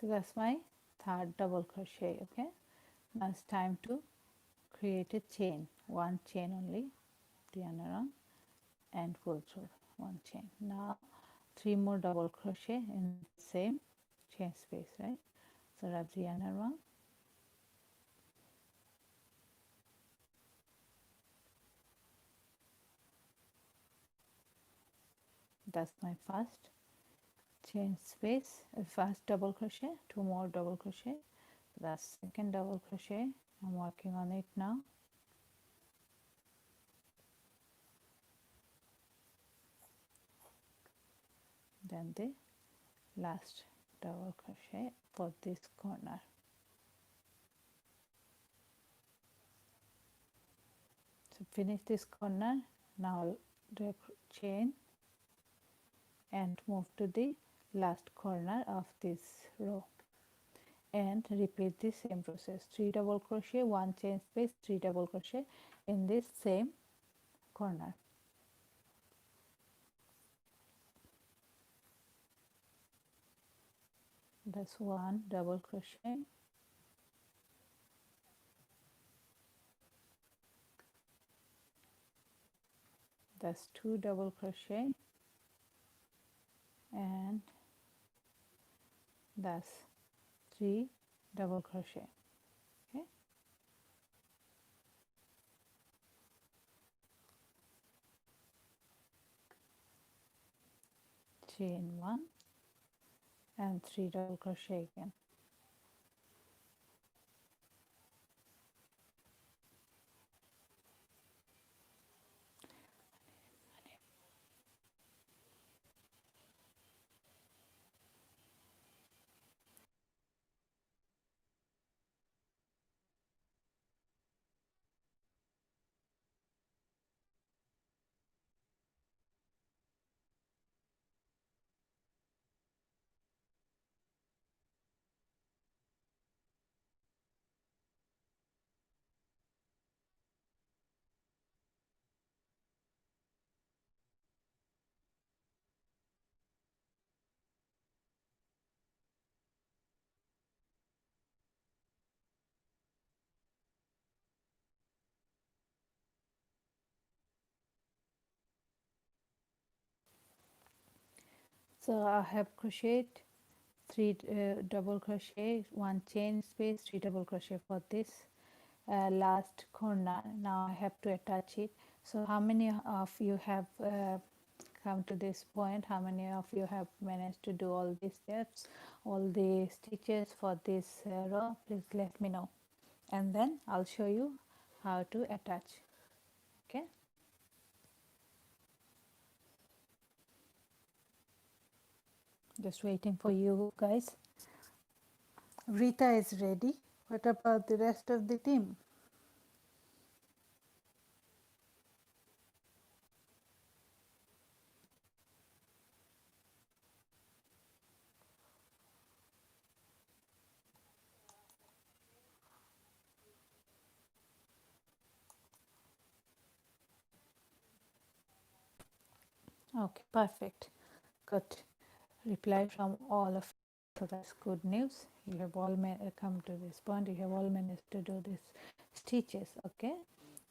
So that's my third double crochet. Okay, now it's time to create a chain, one chain only, the yarn around and pull through one chain. Now 3 more double crochet in the same chain space, right? So wrap the yarn around, that's my first chain space, first double crochet, 2 more double crochet, that's second double crochet. I'm working on it now. Then the last double crochet for this corner. So finish this corner. Now the chain and move to the last corner of this row and repeat the same process, 3 double crochet, 1 chain space, 3 double crochet in this same corner. That's 1 double crochet, that's 2 double crochet, and that's 3 double crochet. Okay, chain 1 and 3 double crochet again. So I have crocheted 3 double crochet, 1 chain space, 3 double crochet for this last corner. Now I have to attach it. So how many of you have come to this point? How many of you have managed to do all these steps, all the stitches for this row? Please let me know, and then I'll show you how to attach. Okay, just waiting for you guys. Rita is ready. What about the rest of the team? Okay, perfect. Good reply from all of you. So that's good news. You have all come to this point. You have all managed to do these stitches. Okay.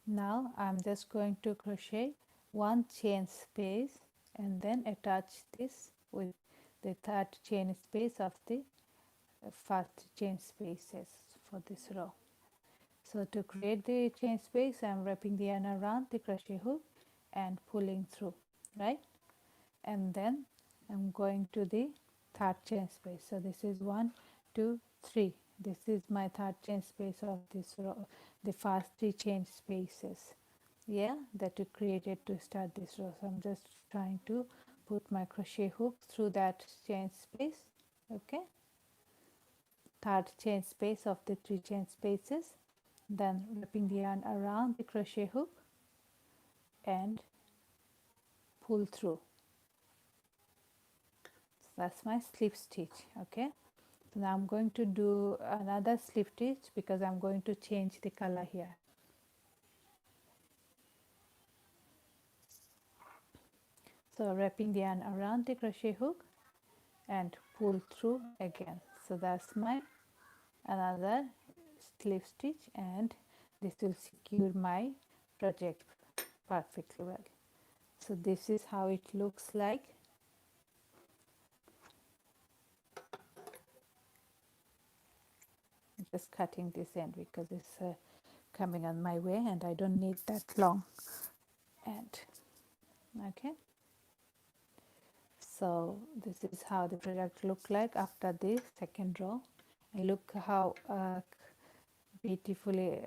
Now I'm just going to crochet 1 chain space and then attach this with the third chain space of the first chain spaces for this row. So to create the chain space, I'm wrapping the yarn around the crochet hook and pulling through, right? And then I'm going to the third chain space. So this is 1, 2, 3. This is my third chain space of this row, the first 3 chain spaces, yeah, that you created to start this row. So I'm just trying to put my crochet hook through that chain space. Okay, third chain space of the 3 chain spaces, then wrapping the yarn around the crochet hook and pull through. So that's my slip stitch. Okay, so now I'm going to do another slip stitch because I'm going to change the color here. So wrapping the yarn around the crochet hook and pull through again. So So that's my another slip stitch, and this will secure my project perfectly well. So this is how it looks like. I'm just cutting this end because it's coming on my way and I don't need that long end. Okay, so this is how the product look like after the second row, and look how beautifully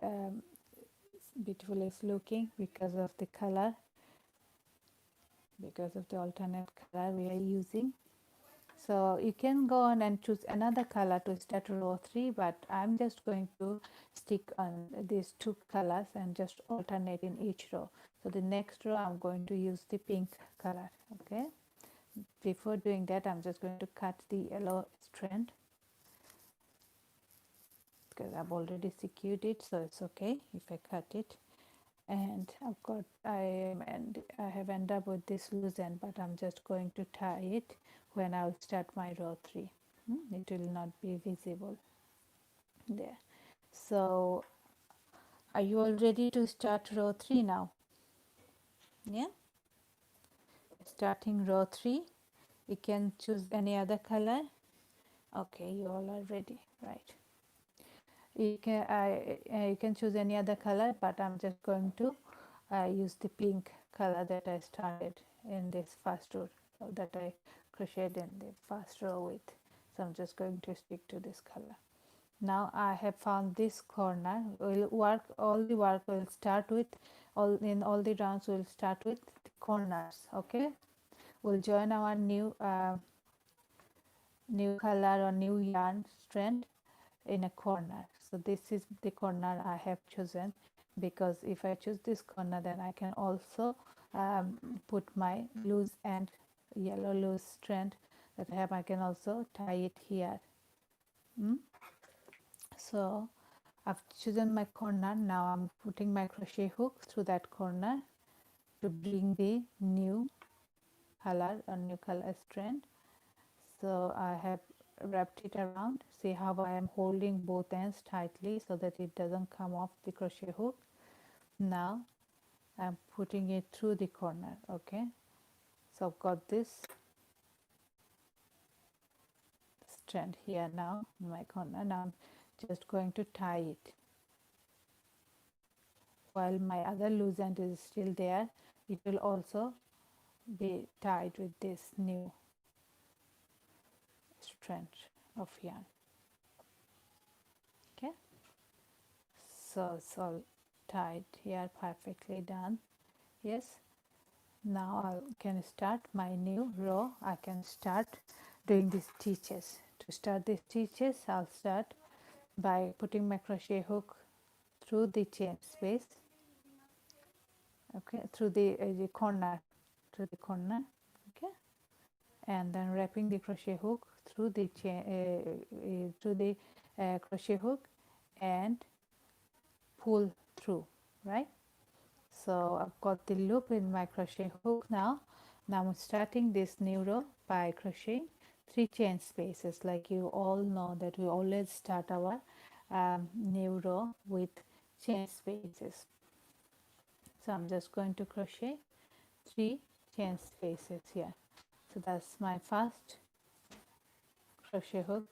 beautiful it's looking because of the color, because of the alternate color we are using. So you can go on and choose another color to start row 3, but I'm just going to stick on these two colors and just alternate in each row. So the next row I'm going to use the pink color. Okay, before doing that I'm just going to cut the yellow strand because I've already secured it, so it's okay if I cut it. And I have ended up with this loose end, but I'm just going to tie it when I'll start my row 3. It will not be visible there. So are you all ready to start row 3 now? Yeah, starting row 3. You can choose any other color. Okay, you all are ready, right? You can choose any other color, but I'm just going to use the pink color that I started in this first row, that I crocheted in the first row with. So I'm just going to stick to this color. Now I have found this corner. All the work will start with, all the rounds will start with the corners. Okay, we'll join our new color or new yarn strand in a corner. So this is the corner I have chosen, because if I choose this corner, then I can also put my loose end, yellow loose strand that I have. I can also tie it here. So I've chosen my corner. Now I'm putting my crochet hook through that corner to bring the new color or new color strand. So I have wrapped it around. See how I am holding both ends tightly so that it doesn't come off the crochet hook. Now I'm putting it through the corner. Okay, so I've got this strand here now in my corner. Now I'm just going to tie it while my other loose end is still there. It will also be tied with this new strand of yarn. Okay, so it's all tied here, perfectly done. Yes, now I can start my new row. I can start doing the stitches. To start the stitches, I'll start by putting my crochet hook through the chain space, okay, through the corner, through the corner, okay, and then wrapping the crochet hook through the chain, through the crochet hook, and pull through, right? So I've got the loop in my crochet hook now. Now I'm starting this new row by crocheting 3 chain spaces. Like you all know that we always start our new row with chain spaces. So I'm just going to crochet 3 chain spaces here. So that's my first crochet hook.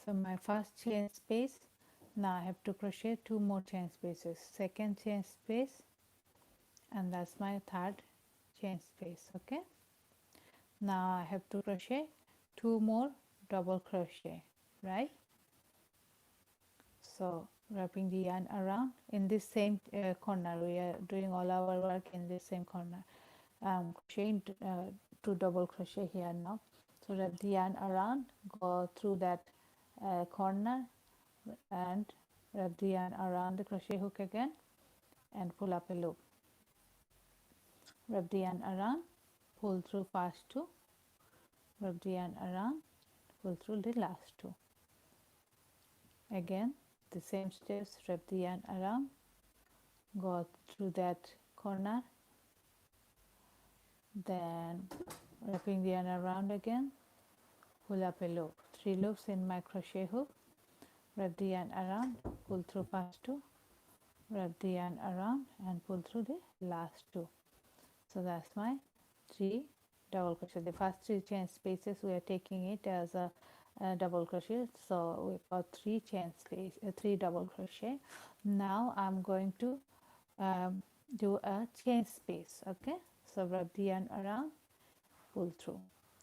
So my first chain space. Now I have to crochet 2 more chain spaces. Second chain space, and that's my third chain space. Okay, now I have to crochet 2 more double crochet, right? So wrapping the yarn around in this same corner. We are doing all our work in this same corner. Crocheting 2 double crochet here now. So wrap the yarn around, go through that corner, and wrap the yarn around the crochet hook again and pull up a loop. Wrap the yarn around, pull through first 2, wrap the yarn around, pull through the last two. Again the same steps, wrap the yarn around, go through that corner, then wrapping the yarn around again, pull up a loop, 3 loops in my crochet hook, wrap the yarn around, pull through first two, wrap the yarn around and pull through the last two. So that's my 3 double crochet. The first 3 chain spaces we are taking it as a double crochet, so we've got 3 chain space, 3 double crochet. Now I'm going to do a chain space. Okay, so wrap the yarn around, pull through.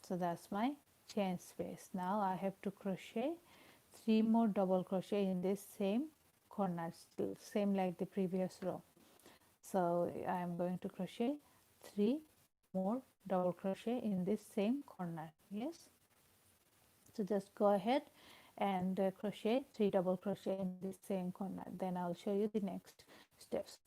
So that's my chain space. Now I have to crochet 3 more double crochet in this same corner, still same like the previous row. So I am going to crochet 3 more double crochet in this same corner. Yes, so just go ahead and crochet 3 double crochet in this same corner, then I'll show you the next steps.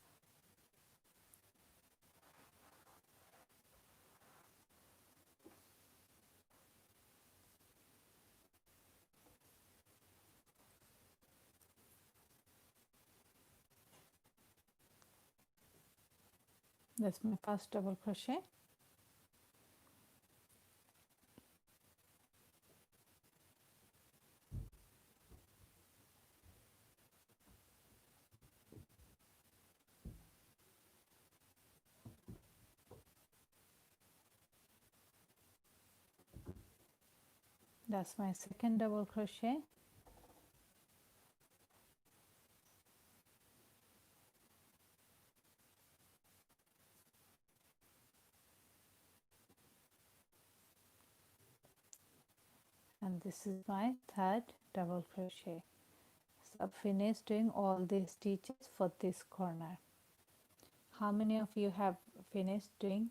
That's my first double crochet. That's my second double crochet. And this is my third double crochet. So I've finished doing all these stitches for this corner. How many of you have finished doing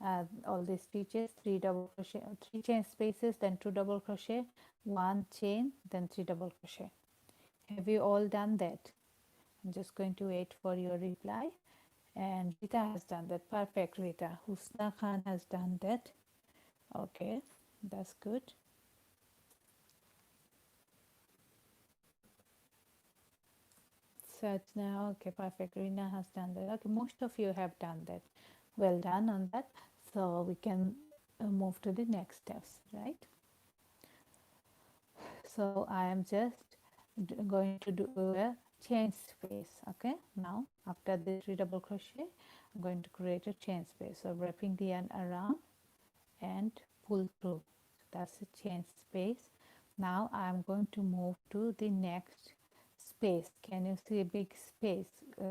all these stitches? 3 double crochet, 3 chain spaces, then 2 double crochet, 1 chain, then 3 double crochet. Have you all done that? I'm just going to wait for your reply. And Rita has done that. Perfect, Rita. Husna Khan has done that. Okay, that's good. Sajna, okay, perfect. Rina has done that. Okay, most of you have done that. Well done on that. So we can move to the next steps, right? So I am just going to do a chain space. Okay, now after the 3 double crochet, I'm going to create a chain space. So wrapping the yarn around and pull through. So that's a chain space. Now I'm going to move to the next space. Can you see a big space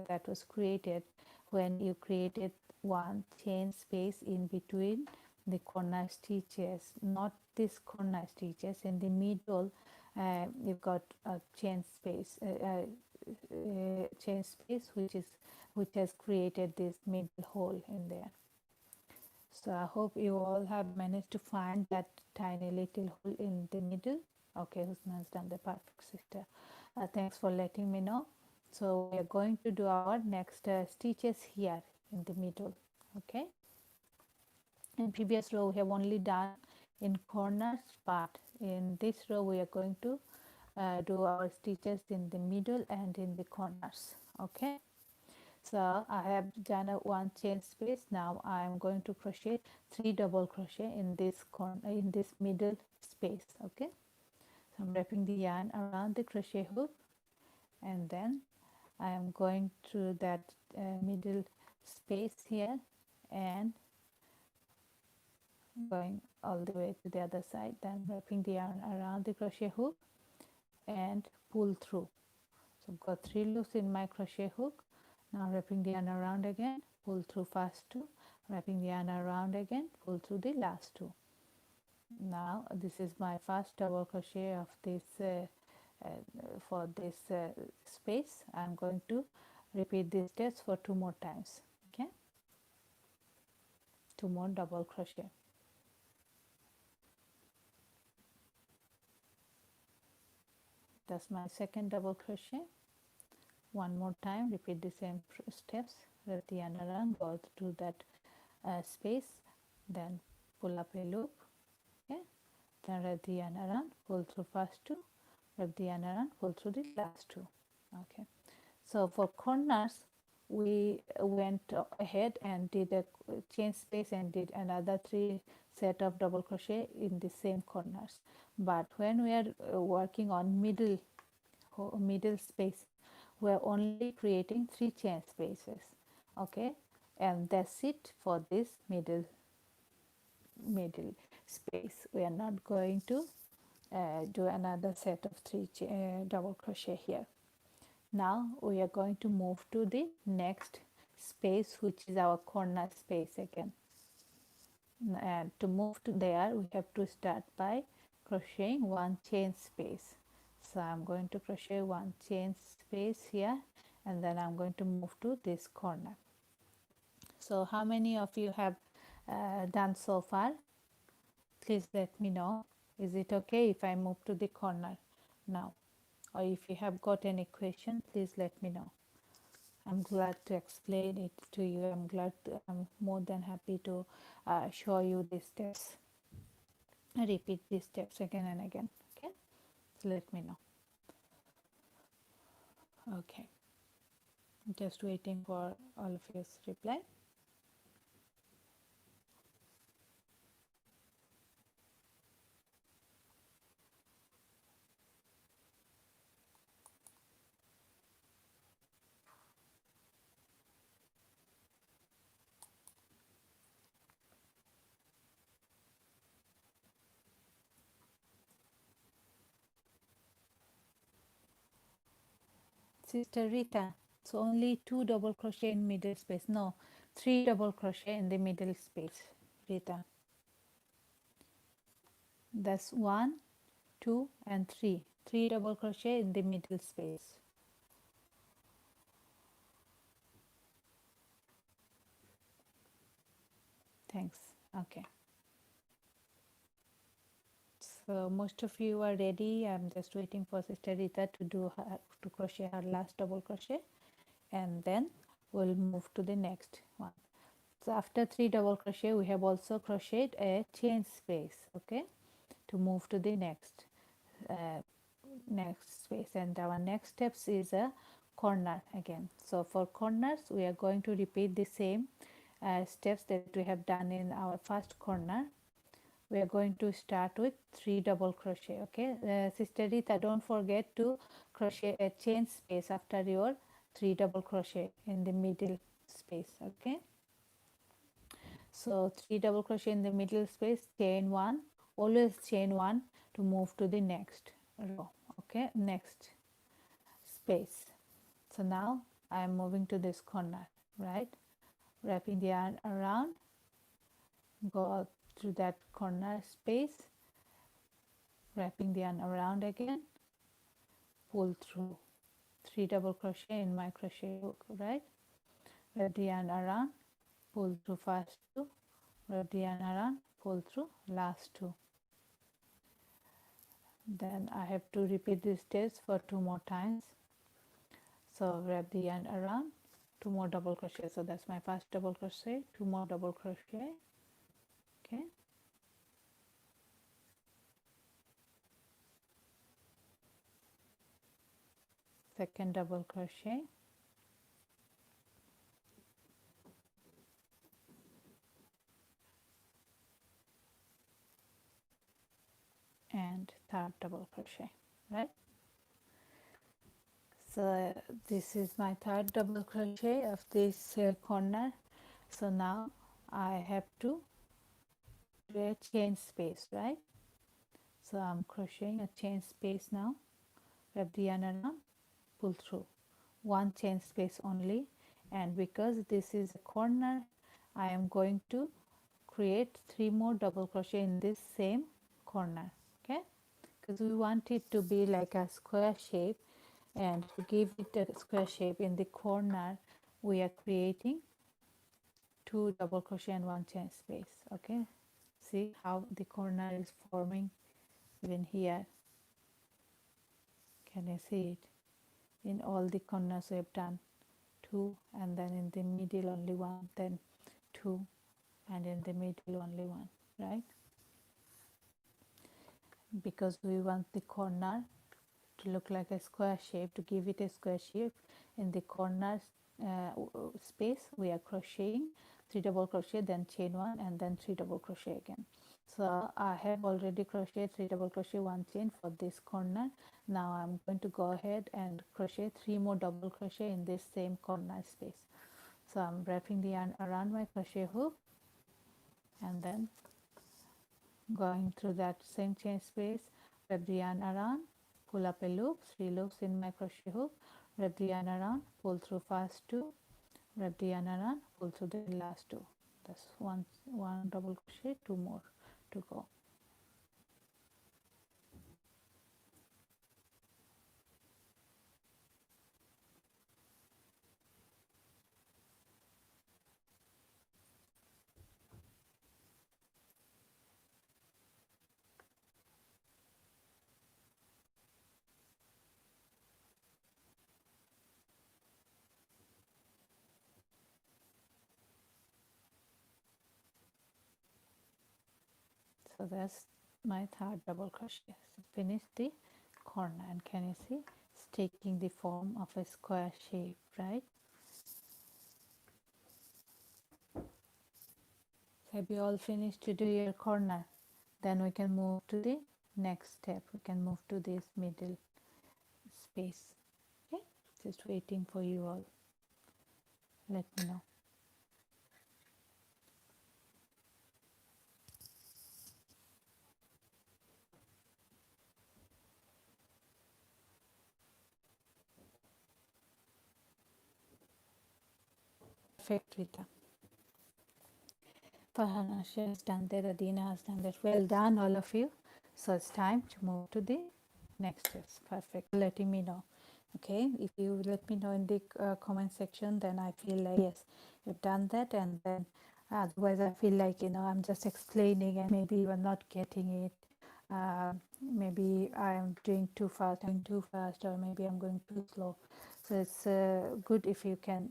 that was created when you created one chain space in between the corner stitches? Not this corner stitches, in the middle you've got a chain space, which has created this middle hole in there. So I hope you all have managed to find that tiny little hole in the middle. Okay, Husna has done the perfect, sister. Thanks for letting me know. So we are going to do our next stitches here in the middle. Okay. In previous row we have only done in corners, but in this row we are going to do our stitches in the middle and in the corners. Okay. So I have done a 1 chain space. Now I am going to crochet 3 double crochet in this corner, in this middle space. Okay, so I'm wrapping the yarn around the crochet hook, and then I am going through that middle space here and going all the way to the other side, then wrapping the yarn around the crochet hook and pull through. So I've got 3 loops in my crochet hook. Now wrapping the yarn around again, pull through first 2, wrapping the yarn around again, pull through the last 2. Now this is my first double crochet of this for this space. I'm going to repeat these steps for 2 more times. Okay, 2 more double crochet. That's my second double crochet. 1 more time, repeat the same steps, wrap the yarn around, go through that space, then pull up a loop. Okay, then wrap the yarn around, pull through first two, wrap the yarn around, pull through the last two. Okay, so for corners we went ahead and did a chain space and did another 3 set of double crochet in the same corners, but when we are working on middle space, we are only creating 3 chain spaces. Okay, and that's it for this middle space. We are not going to do another set of 3 double crochet here. Now we are going to move to the next space, which is our corner space again. And to move to there, we have to start by crocheting 1 chain space. So I'm going to crochet 1 chain space here, and then I'm going to move to this corner. So how many of you have done so far? Please let me know. Is it okay if I move to the corner now? Or if you have got any question, please let me know. I'm glad to explain it to you. I'm more than happy to show you these steps. I repeat these steps again and again. Okay, so let me know. Okay, just waiting for all of your reply. Sister Rita, so only 2 double crochet in middle space. No, 3 double crochet in the middle space, Rita. That's 1, 2 and 3. 3 double crochet in the middle space. Thanks. Okay. So most of you are ready. I'm just waiting for Sister Rita to crochet her last double crochet, and then we'll move to the next one. So after 3 double crochet, we have also crocheted a chain space. Okay, to move to the uh, next space, and our next steps is a corner again. So for corners, we are going to repeat the same steps that we have done in our first corner. We are going to start with 3 double crochet. Okay, Sister Rita, don't forget to crochet a chain space after your 3 double crochet in the middle space. Okay, so 3 double crochet in the middle space, chain 1, always chain 1 to move to the next row. Okay, next space. So now I am moving to this corner, right, wrapping the yarn around, go through that corner space, wrapping the yarn around again, pull through 3 double crochet in my crochet hook, right, wrap the yarn around, pull through first 2, wrap the yarn around, pull through last 2. Then I have to repeat these steps for 2 more times. So wrap the yarn around, 2 more double crochet. So that's my first double crochet, 2 more double crochet. Okay, second double crochet, and third double crochet, right? So this is my third double crochet of this corner. So now I have to do a chain space, right? So I'm crocheting a chain space now, wrap the yarn around, pull through 1 chain space only, and because this is a corner, I am going to create 3 more double crochet in this same corner. Okay, because we want it to be like a square shape, and to give it a square shape in the corner we are creating 2 double crochet and 1 chain space. Okay, see how the corner is forming even here. Can you see it? In all the corners we have done 2, and then in the middle only 1, then 2, and in the middle only 1, right? because we want the corner to look like a square shape. To give it a square shape, in the corner space we are crocheting 3 double crochet, then chain 1, and then 3 double crochet again. So I have already crocheted 3 double crochet, 1 chain for this corner. Now I'm going to go ahead and crochet 3 more double crochet in this same corner space. So I'm wrapping the yarn around my crochet hook and then going through that same chain space, wrap the yarn around, pull up a loop, 3 loops in my crochet hook, wrap the yarn around, pull through first 2, wrap the yarn around, pull through the last 2. That's one double crochet, 2 more to go. So that's my third double crochet. So finish the corner, and can you see it's taking the form of a square shape, right? So have you all finished to do your corner? Then we can move to the next step. We can move to this middle space. Okay, just waiting for you all. Let me know. Perfect, Rita. Farhana has done that, Adina has done that. Well done, all of you. So it's time to move to the next steps. Perfect. Letting me know. Okay, if you let me know in the comment section, then I feel like yes, you've done that, and then otherwise I feel like I'm just explaining and maybe you are not getting it. Maybe I'm doing too fast, or maybe I'm going too slow. So it's good if you can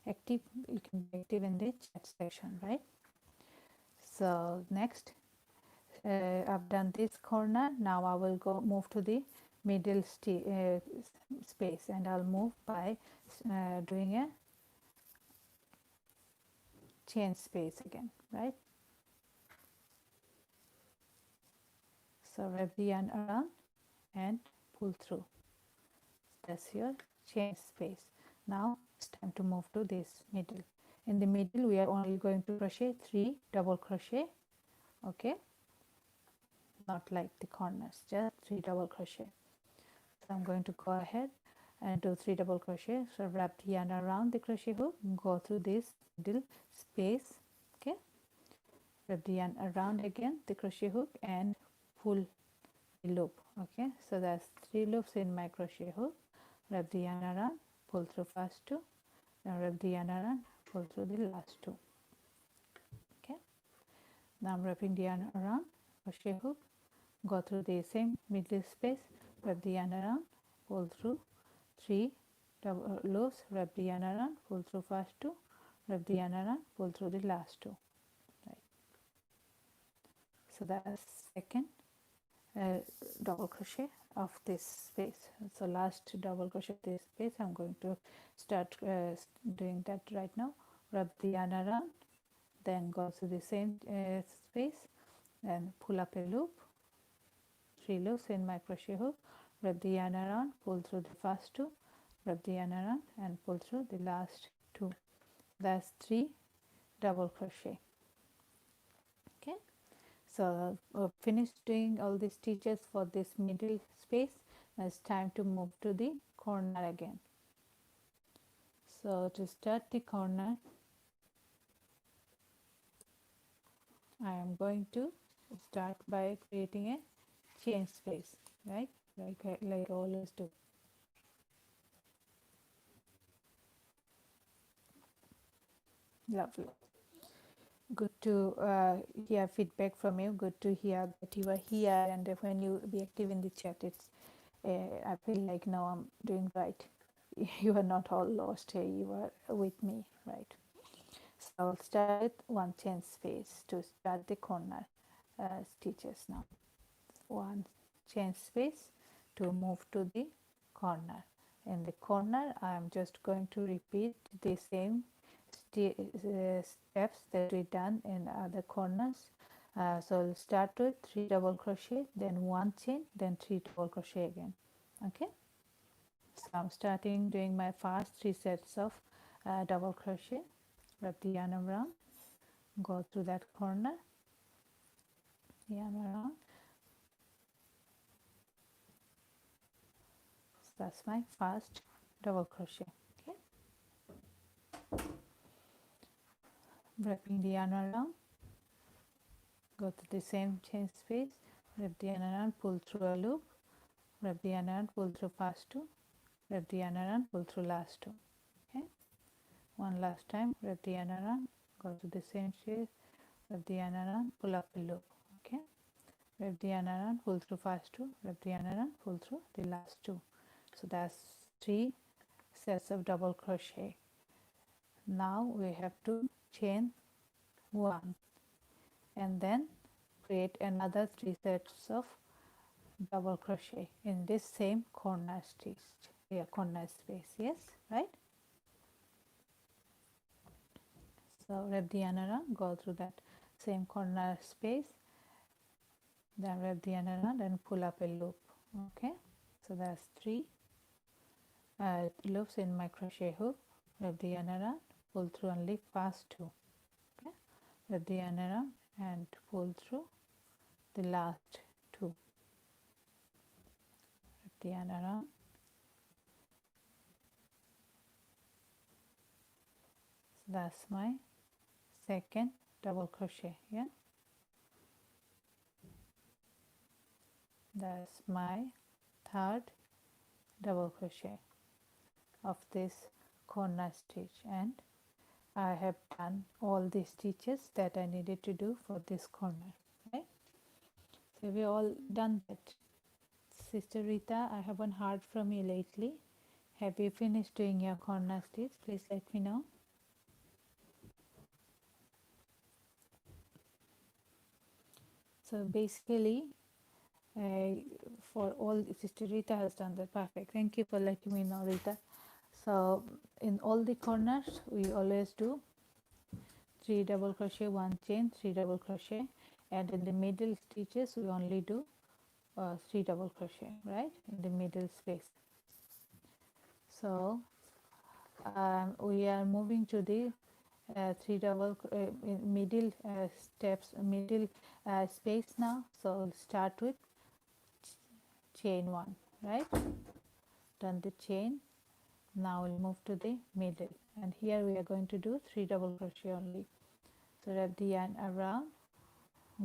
active. You can be active in the chat section, right? So next, I've done this corner. Now I will go move to the middle space, and I'll move by doing a chain space again, right? So wrap the yarn around and pull through. That's your chain space. Now it's time to move to this middle. In the middle, we are only going to crochet 3 double crochet. Okay, not like the corners, just 3 double crochet. So I'm going to go ahead and do 3 double crochet. So wrap the yarn around the crochet hook, go through this middle space. Okay, wrap the yarn around again the crochet hook and pull the loop. Okay, so that's 3 loops in my crochet hook. Wrap the yarn around, pull through first 2, then wrap the yarn around, pull through the last 2. Okay, now I'm wrapping the yarn around crochet hook, go through the same middle space, wrap the yarn around, pull through 3 double loops, wrap the yarn around, pull through first 2, wrap the yarn around, pull through the last 2. Right. So that's second double crochet of this space. So last double crochet this space, I'm going to start doing that right now. Wrap the yarn around, then go to the same space and pull up a loop, 3 loops in my crochet hook, wrap the yarn around, pull through the first 2, wrap the yarn around and pull through the last 2. That's 3 double crochet. Okay, so finished doing all the stitches for this middle space. Now it's time to move to the corner again. So to start the corner, I am going to start by creating a chain space, right? Like I always do. Lovely. Good to hear feedback from you. Good to hear that you are here, and when you be active in the chat, it's I feel like now I'm doing right. You are not all lost here. You are with me, right? So I'll start with 1 chain space to start the corner stitches now. one chain space to move to the corner. In the corner I am just going to repeat the same steps that we done in other corners. So we'll start with 3 double crochet, then 1 chain, then 3 double crochet again. Okay, so I'm starting doing my first 3 sets of double crochet. Wrap the yarn around, go through that corner, yarn around. So that's my first double crochet. Okay, wrapping the yarn around, go to the same chain space, wrap the yarn around, pull through a loop, wrap the yarn around, pull through first 2, wrap the yarn around, pull through last 2. Okay, one last time, wrap the yarn around, go to the same space, wrap the yarn around, pull up a loop. Okay, wrap the yarn around, pull through first 2, wrap the yarn around, pull through the last 2. So that's 3 sets of double crochet. Now we have to chain 1 and then create another 3 sets of double crochet in this same corner stitch, corner space. Yes, right? So wrap the yarn around, go through that same corner space, then wrap the yarn around and pull up a loop. Okay, so that's 3 loops in my crochet hook. Wrap the yarn around, pull through only first 2. Okay, wrap the yarn around and pull through the last 2. Wrap the yarn around, so that's my second double crochet. Yeah, that's my third double crochet of this corner stitch, and I have done all the stitches that I needed to do for this corner. Right, so we all done that. Sister Rita, I haven't heard from you lately. Have you finished doing your corner stitch? Please let me know. So basically, for all, Sister Rita has done that. Perfect. Thank you for letting me know, Rita. So in all the corners, we always do 3 double crochet, 1 chain, 3 double crochet, and in the middle stitches we only do 3 double crochet, right, in the middle space. So we are moving to the 3 double middle steps, middle space now. So we'll start with chain 1, right? Done the chain. Now we'll move to the middle, and here we are going to do 3 double crochet only. So wrap the yarn around,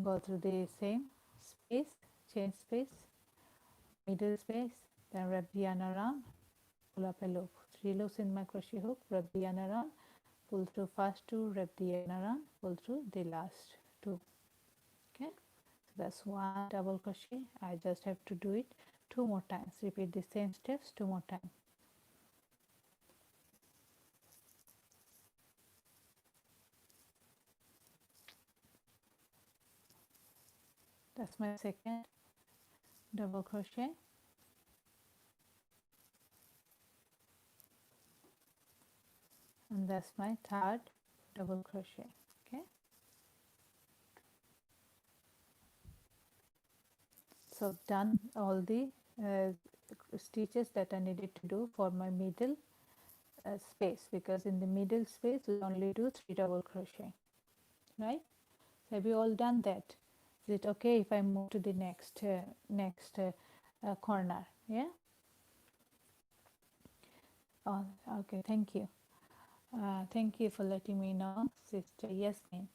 go through the same space, chain space, middle space, then wrap the yarn around, pull up a loop. 3 loops in my crochet hook, wrap the yarn around, pull through first 2, wrap the yarn around, pull through the last 2. Okay, so that's 1 double crochet. I just have to do it 2 more times. Repeat the same steps 2 more times. That's my second double crochet. And that's my third double crochet. Okay, so done all the stitches that I needed to do for my middle space, because in the middle space we only do 3 double crochet, right? So have you all done that? Is it okay if I move to the next corner? Yeah. Oh, okay. Thank you. Thank you for letting me know, Sister Yasmin.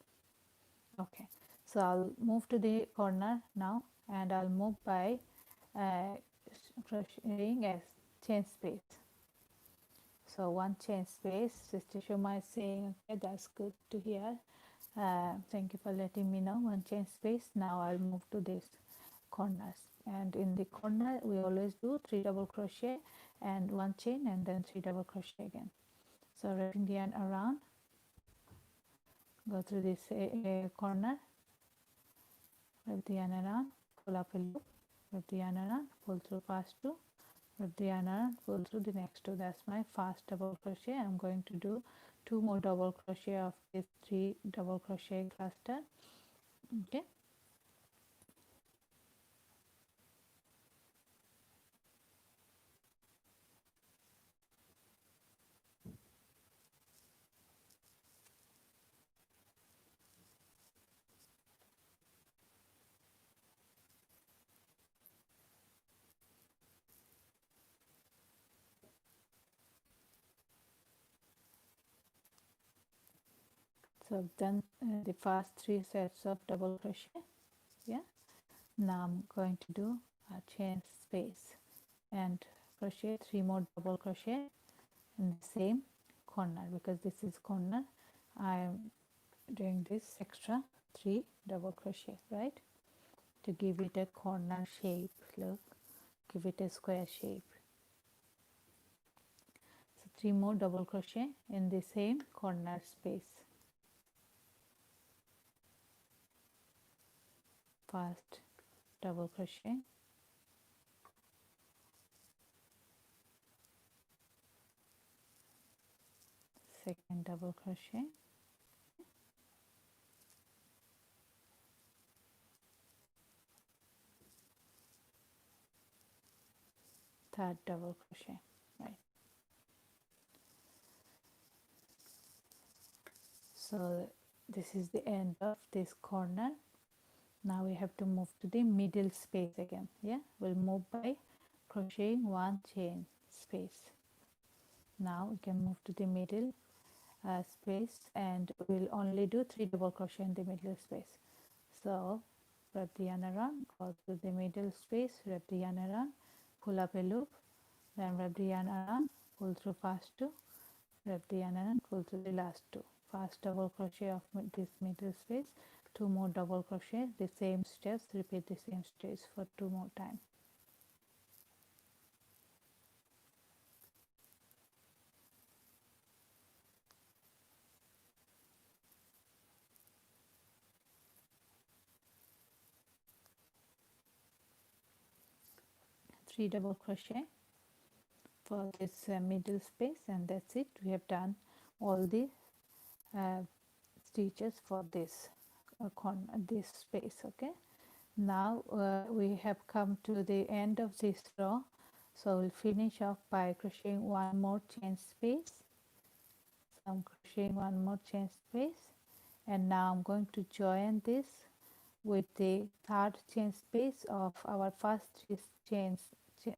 Okay. So I'll move to the corner now, and I'll move by crocheting a chain space. So 1 chain space. Sister Shoma is saying, okay, that's good to hear. Thank you for letting me know. 1 chain space. Now I'll move to this corners, and in the corner we always do 3 double crochet and 1 chain and then 3 double crochet again. So wrapping the yarn around, go through this corner, wrap the yarn around, pull up a loop, wrap the yarn around, pull through first two, wrap the yarn around, pull through the next two. That's my first double crochet. I'm going to do 2 more double crochet of this 3 double crochet cluster. Okay, so I've done the first 3 sets of double crochet. Yeah, now I'm going to do a chain space and crochet 3 more double crochet in the same corner. Because this is corner, I am doing this extra 3 double crochet, right, to give it a corner shape. Look, give it a square shape. So 3 more double crochet in the same corner space. First double crochet, second double crochet, third double crochet, right. So this is the end of this corner. Now we have to move to the middle space again. Yeah, we'll move by crocheting 1 chain space. Now we can move to the middle space, and we'll only do 3 double crochet in the middle space. So wrap the yarn around, go to the middle space, wrap the yarn around, pull up a loop, then wrap the yarn around, pull through first 2, wrap the yarn around, pull through the last 2. First double crochet of this middle space, 2 more double crochet, the same steps, repeat the same steps for 2 more times. Three double crochet for this middle space, and that's it. We have done all the stitches for this corner, this space. Okay, now we have come to the end of this row, so we'll finish off by crocheting 1 more chain space. So I'm crocheting 1 more chain space, and now I'm going to join this with the third chain space of our first 3 chains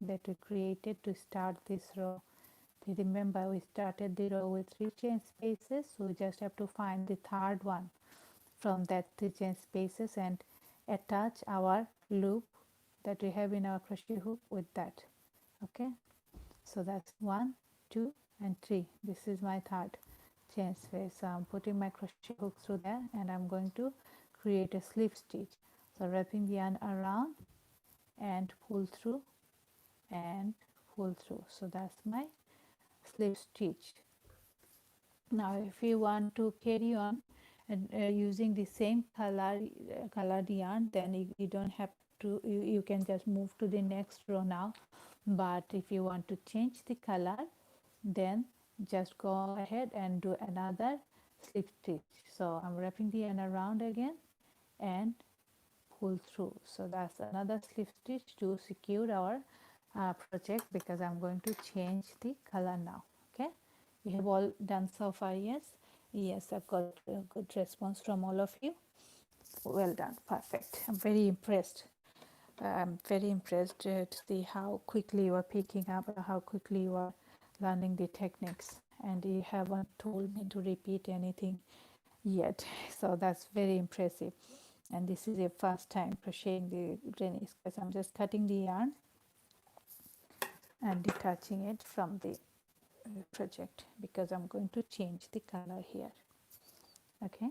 that we created to start this row. Remember, we started the row with 3 chain spaces, so we just have to find the third one from that 3 chain spaces and attach our loop that we have in our crochet hook with that. Okay, so that's 1, 2 and 3. This is my third chain space. So I'm putting my crochet hook through there, and I'm going to create a slip stitch. So wrapping the yarn around and pull through and pull through. So that's my slip stitch. Now if you want to carry on and using the same colored yarn, then you don't have to, you can just move to the next row now. But if you want to change the color, then just go ahead and do another slip stitch. So I'm wrapping the yarn around again and pull through. So that's another slip stitch to secure our project, because I'm going to change the color now. Okay, we have all done so far. Yes, I've got a good response from all of you. Well done, perfect. I'm very impressed. I'm very impressed to see how quickly you are picking up, how quickly you are learning the techniques, and you haven't told me to repeat anything yet. So that's very impressive. And this is your first time crocheting the granny square. I'm just cutting the yarn and detaching it from the project, because I'm going to change the color here. Okay,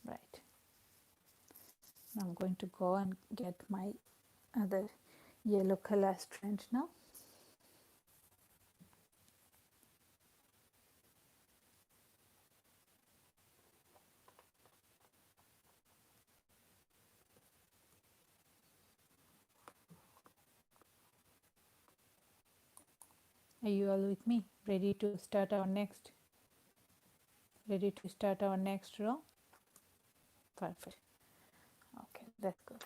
right. I'm going to go and get my other yellow color strand now. Are you all with me? Ready to start our next row? Perfect. Okay, that's good.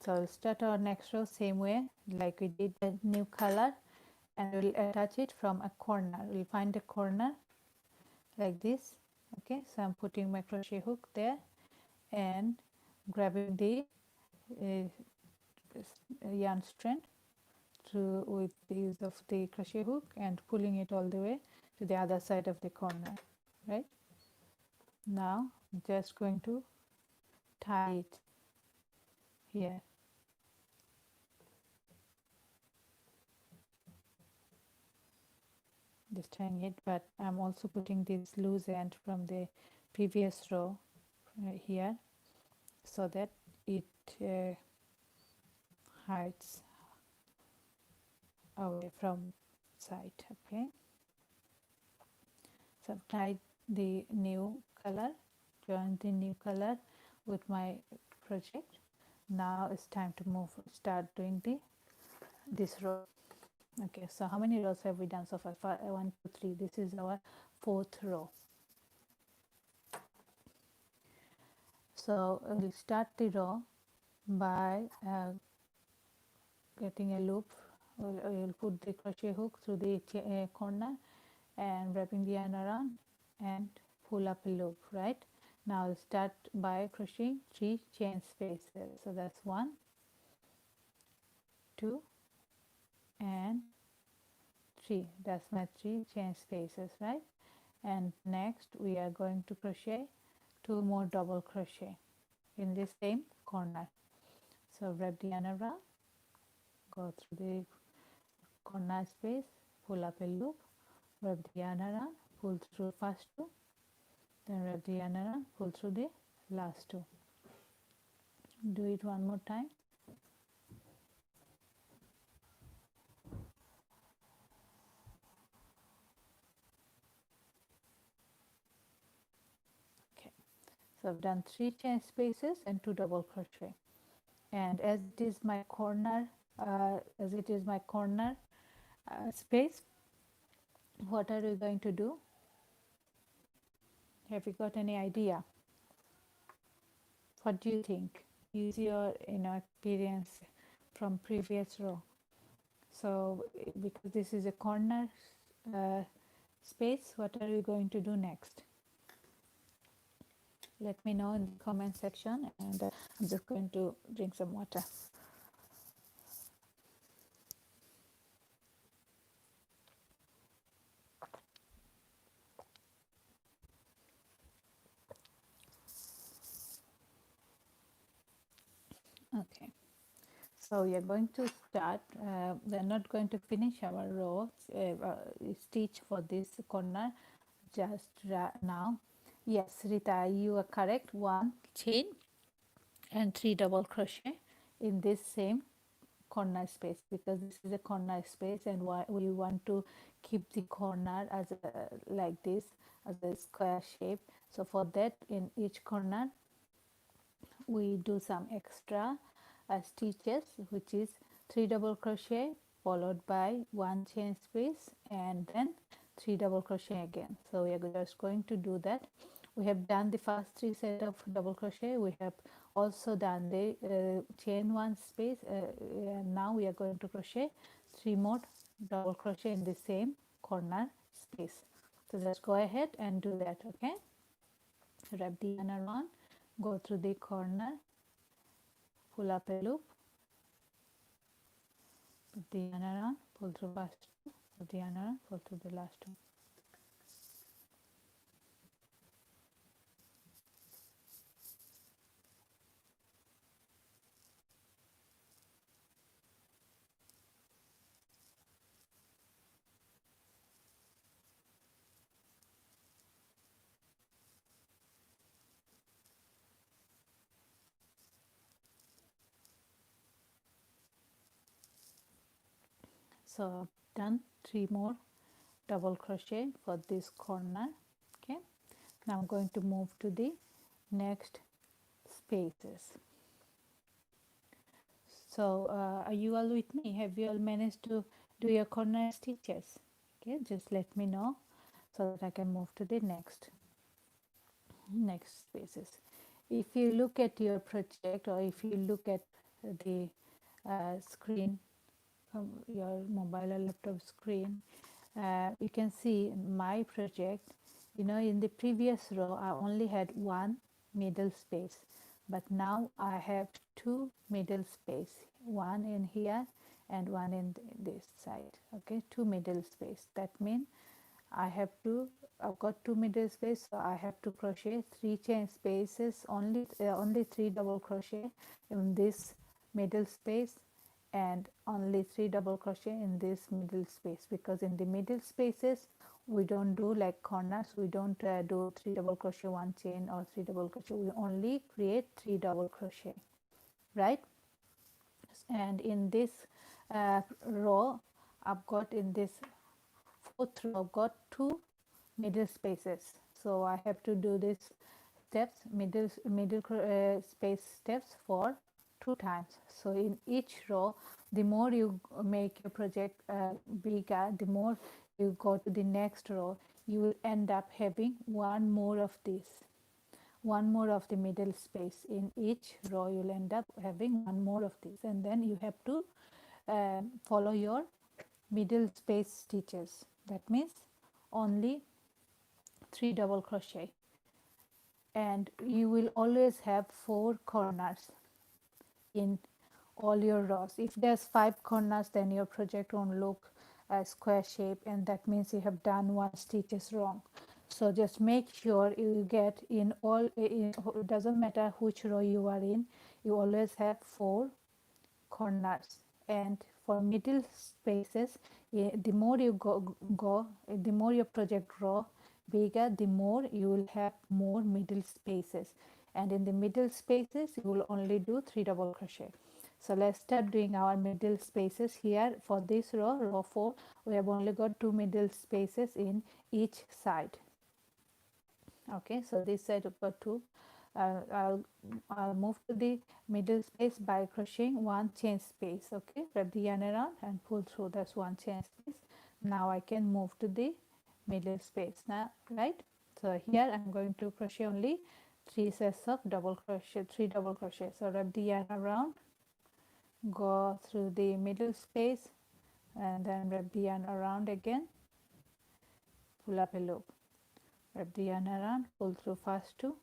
So we'll start our next row same way like we did the new color, and we'll attach it from a corner. We'll find a corner like this. Okay, so I'm putting my crochet hook there and grabbing the uh, yarn strand through with the use of the crochet hook and pulling it all the way to the other side of the corner. Right now I'm just going to tie it here. Just tying it, but I'm also putting this loose end from the previous row here so that it hides away from sight. Okay, so I've tied the new color, joined the new color with my project. Now it's time to start doing this row. Okay, so how many rows have we done so far? 1, 2, 3. This is our 4th row. So we'll start the row by getting a loop. We'll put the crochet hook through the corner and wrapping the yarn around and pull up a loop. Right now I'll start by crocheting 3 chain spaces. So that's 1, 2 and 3. That's my 3 chain spaces, right? And next we are going to crochet 2 more double crochet in the same corner. So wrap the yarn around, go through the corner space, pull up a loop, wrap the yarn around, pull through first 2, then wrap the yarn around, pull through the last 2. Do it one more time. Okay, so I've done 3 chain spaces and 2 double crochet, and as it is my corner space, what are we going to do? Have you got any idea? What do you think? Use your experience from previous row. So because this is a corner uh, space, what are we going to do next? Let me know in the comment section, and I'm just going to drink some water. Okay, so we are going to start. We are not going to finish our row stitch for this corner just now. Yes, Rita, you are correct. 1 chain and 3 double crochet in this same corner space, because this is a corner space and we want to keep the corner as like this, as a square shape. So for that, in each corner we do some extra stitches, which is 3 double crochet followed by 1 chain space and then 3 double crochet again. So we are just going to do that. We have done the first 3 set of double crochet. We have also done the chain 1 space, and now we are going to crochet 3 more double crochet in the same corner space. So just go ahead and do that. Okay, wrap the yarn around, go through the corner, pull up a loop, put the yarn around, pull through first 2, put the yarn around, pull through the last 2. So I've done 3 more double crochet for this corner. Okay, now I'm going to move to the next spaces. So are you all with me? Have you all managed to do your corner stitches. Okay, just let me know so that I can move to the next spaces. If you look at your project, or if you look at the screen, your mobile or laptop screen, you can see my project. In the previous row I only had one middle space, but now I have two middle space, one in here and one in this side. Okay, two middle space. That means I've got two middle space, so I have to crochet three chain spaces, only three double crochet in this middle space, and only three double crochet in this middle space, because in the middle spaces we don't do like corners, we don't do three double crochet one chain or three double crochet, we only create three double crochet, right? And in this row I've got, in this fourth row I've got two middle spaces, so I have to do this steps, middle space steps for two times. So in each row, the more you make your project bigger, the more you go to the next row, you will end up having one more of this, one more of the middle space. In each row you'll end up having one more of this, and then you have to follow your middle space stitches. That means only three double crochet, and you will always have four corners in all your rows. If there's five corners, then your project won't look a square shape, and that means you have done one stitches wrong. So just make sure you get in all, it doesn't matter which row you are in, you always have four corners. And for middle spaces, the more you go, the more your project grow bigger, the more you will have more middle spaces, and in the middle spaces you will only do three double crochet. So let's start doing our middle spaces. Here for this row 4, we have only got two middle spaces in each side. Okay, so this side we've got two. I'll move to the middle space by crocheting one chain space. Okay, wrap the yarn around and pull through. That's one chain space. Now I can move to the middle space now, right? So here I'm going to crochet only three sets of double crochet, three double crochet. So wrap the yarn around, go through the middle space, and then wrap the yarn around again, pull up a loop, wrap the yarn around, pull through first two,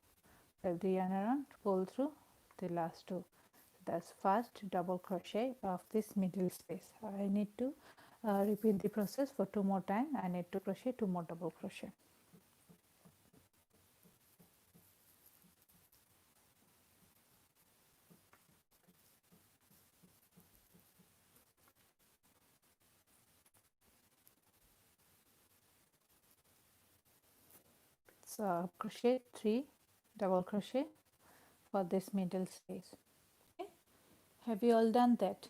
wrap the yarn around, pull through the last two. That's first double crochet of this middle space. I need to repeat the process for two more times. I need to crochet two more double crochet. So crochet three double crochet for this middle space. Okay, have you all done that?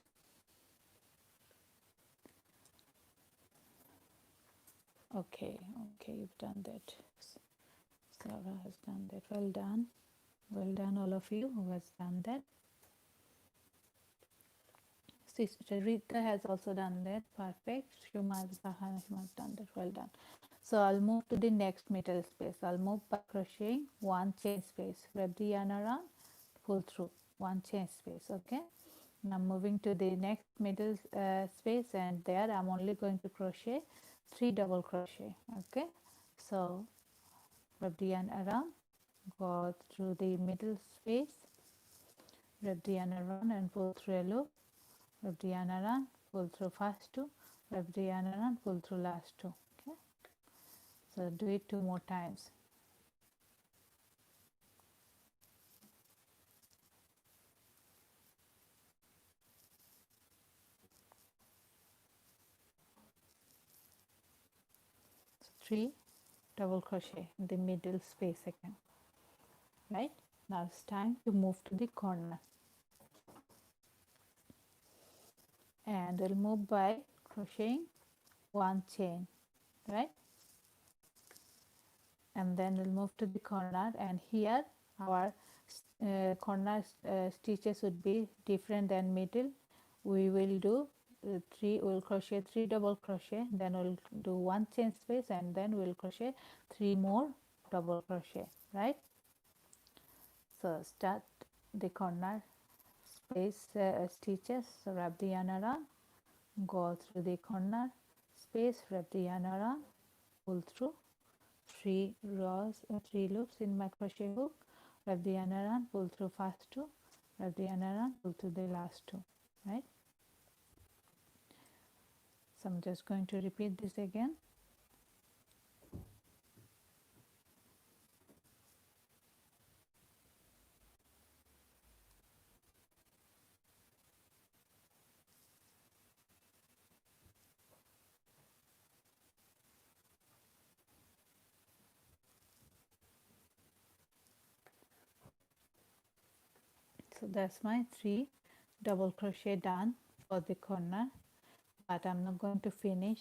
Okay, you've done that. Sarah has done that. Well done all of you who has done that. Sister Rita has also done that. Perfect. Shumar Zahana has done that. Well done. So I'll move to the next middle space. I'll move by crocheting one chain space. Wrap the yarn around, pull through one chain space. Okay. Now I'm moving to the next middle space, and there I'm only going to crochet three double crochet. Okay. So wrap the yarn around, go through the middle space, wrap the yarn around and pull through a loop, wrap the yarn around, pull through first two, wrap the yarn around, pull through last two. Okay, so do it two more times. So three double crochet in the middle space again. Right, now it's time to move to the corner, and we'll move by crocheting one chain, right, and then we'll move to the corner, and here our corner stitches would be different than middle. We will do three, we'll crochet 3 double crochet, then we'll do 1 chain space, and then we'll crochet 3 more double crochet, right? So start the corner space stitches, so wrap the yarn around, go through the corner space, wrap the yarn around, pull through 3 rows, 3 loops in my crochet hook, wrap the yarn around, pull through first 2, wrap the yarn around, pull through the last 2, right? So I'm just going to repeat this again. So that's my 3 double crochet done for the corner, but I'm not going to finish.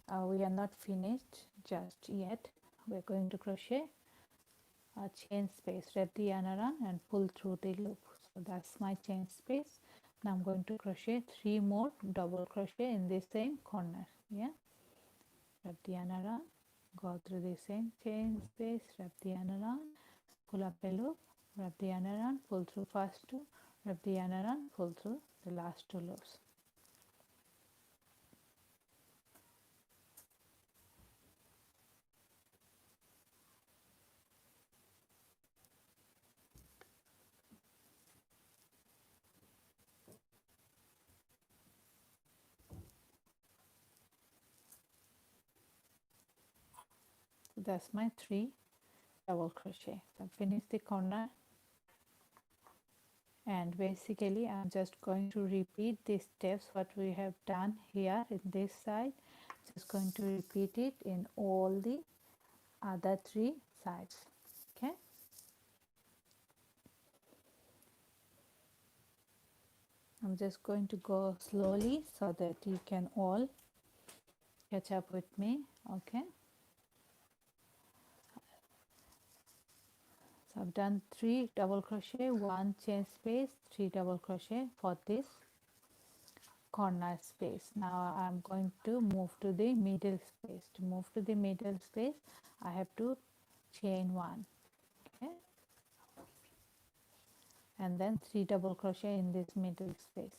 We are not finished just yet. We're going to crochet a chain space, wrap the yarn around and pull through the loop. So that's my chain space. Now I'm going to crochet 3 more double crochet in the same corner. Yeah, wrap the yarn around, go through the same chain space, wrap the yarn around, pull up a loop, wrap the yarn around, pull through first 2, wrap the yarn around, pull through the last 2 loops. So that's my 3 double crochet. So I finished the corner, and basically I'm just going to repeat the steps what we have done here in this side, just going to repeat it in all the other 3 sides. Okay, I'm just going to go slowly so that you can all catch up with me. Okay, so I've done 3 double crochet, 1 chain space, 3 double crochet for this corner space. Now I'm going to move to the middle space. To move to the middle space, I have to chain 1, okay, and then 3 double crochet in this middle space.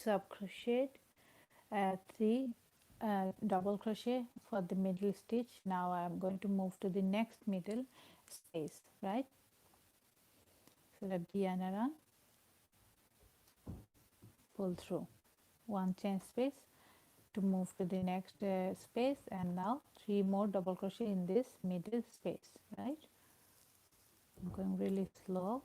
So I've crocheted 3 double crochet for the middle stitch. Now I'm going to move to the next middle space, right? So wrap the yarn around, pull through 1 chain space to move to the next space, and now 3 more double crochet in this middle space, right? I'm going really slow.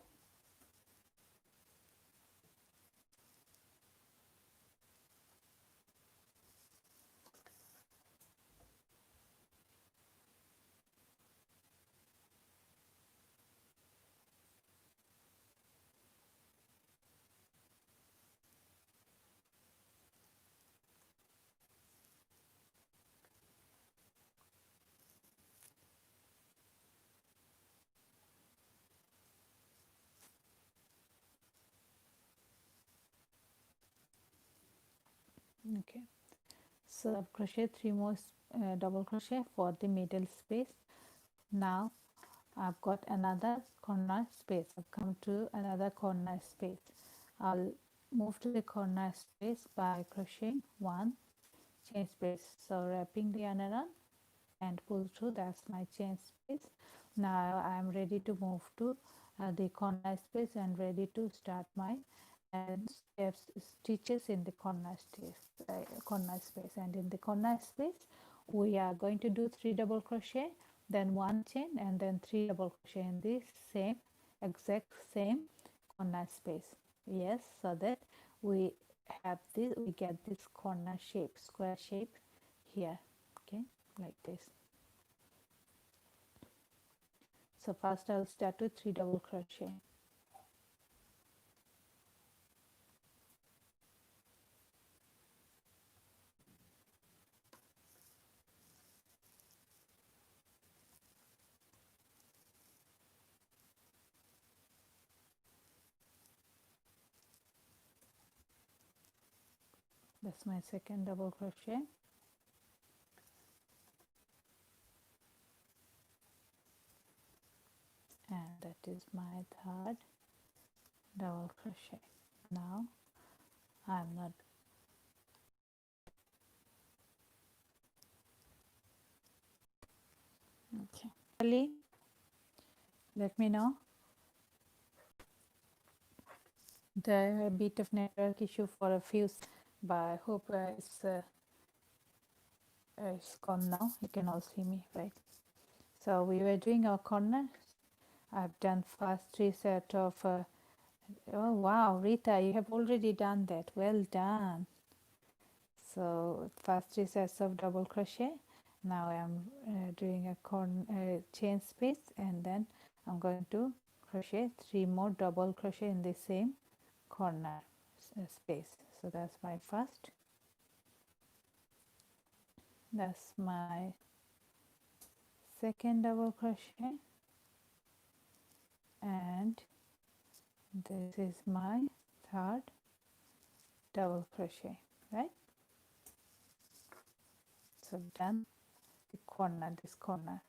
Okay, so I've crocheted 3 more double crochet for the middle space. Now I've got another corner space. I've come to another corner space. I'll move to the corner space by crocheting 1 chain space. So wrapping the yarn around, and pull through. That's my chain space. Now I am ready to move to the corner space and ready to start my steps stitches in the corner space. And in the corner space we are going to do 3 double crochet, then 1 chain, and then 3 double crochet in this same exact same corner space. Yes, so that we have this, we get this corner shape, square shape here. Okay, like this. So first I'll start with 3 double crochet. That's my second double crochet, and that is my third double crochet. Now I'm not okay. Ali, let me know. There are a bit of network issue for a few, but I hope it's gone now. You can all see me, right? So we were doing our corner. I've done first 3 set of oh wow, Rita, you have already done that. Well done. So first 3 sets of double crochet. Now I'm doing a chain space, and then I'm going to crochet 3 more double crochet in the same corner space. So that's my first, that's my second double crochet, and this is my third double crochet, right? So done the corner, this corner,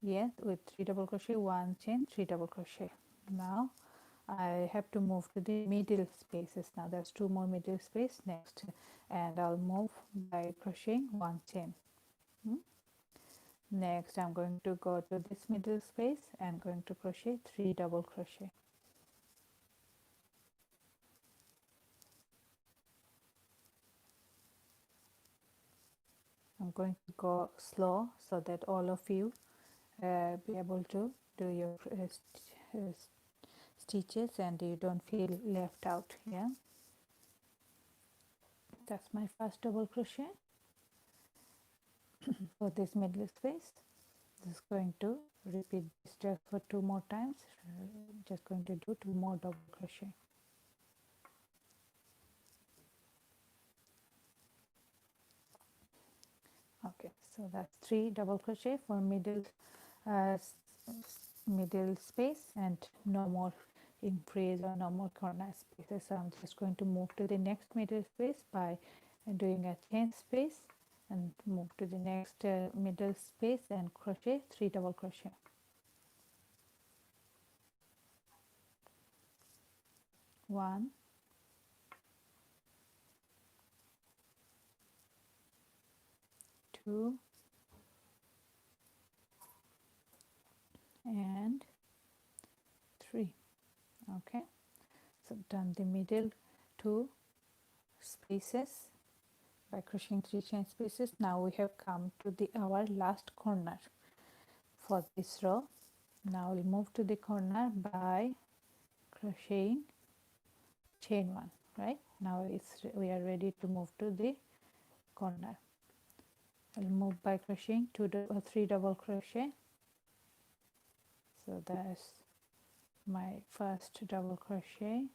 yes, with 3 double crochet, 1 chain, 3 double crochet. Now I have to move to the middle spaces. Now there's 2 more middle space next, and I'll move by crocheting 1 chain. Next I'm going to go to this middle space and going to crochet 3 double crochet. I'm going to go slow so that all of you be able to do your stitches and you don't feel left out. Yeah, that's my first double crochet for this middle space. Just going to repeat this just for 2 more times. Just going to do 2 more double crochet. Okay, so that's 3 double crochet for middle space, and no more increase or no more corner spaces. So I'm just going to move to the next middle space by doing a chain space, and move to the next middle space and crochet 3 double crochet. One, two, and 3. Okay, so done the middle 2 spaces by crocheting 3 chain spaces. Now we have come to our last corner for this row. Now we'll move to the corner by crocheting chain 1. Right now we are ready to move to the corner. I'll move by crocheting 3 double crochet. So that's my first double crochet,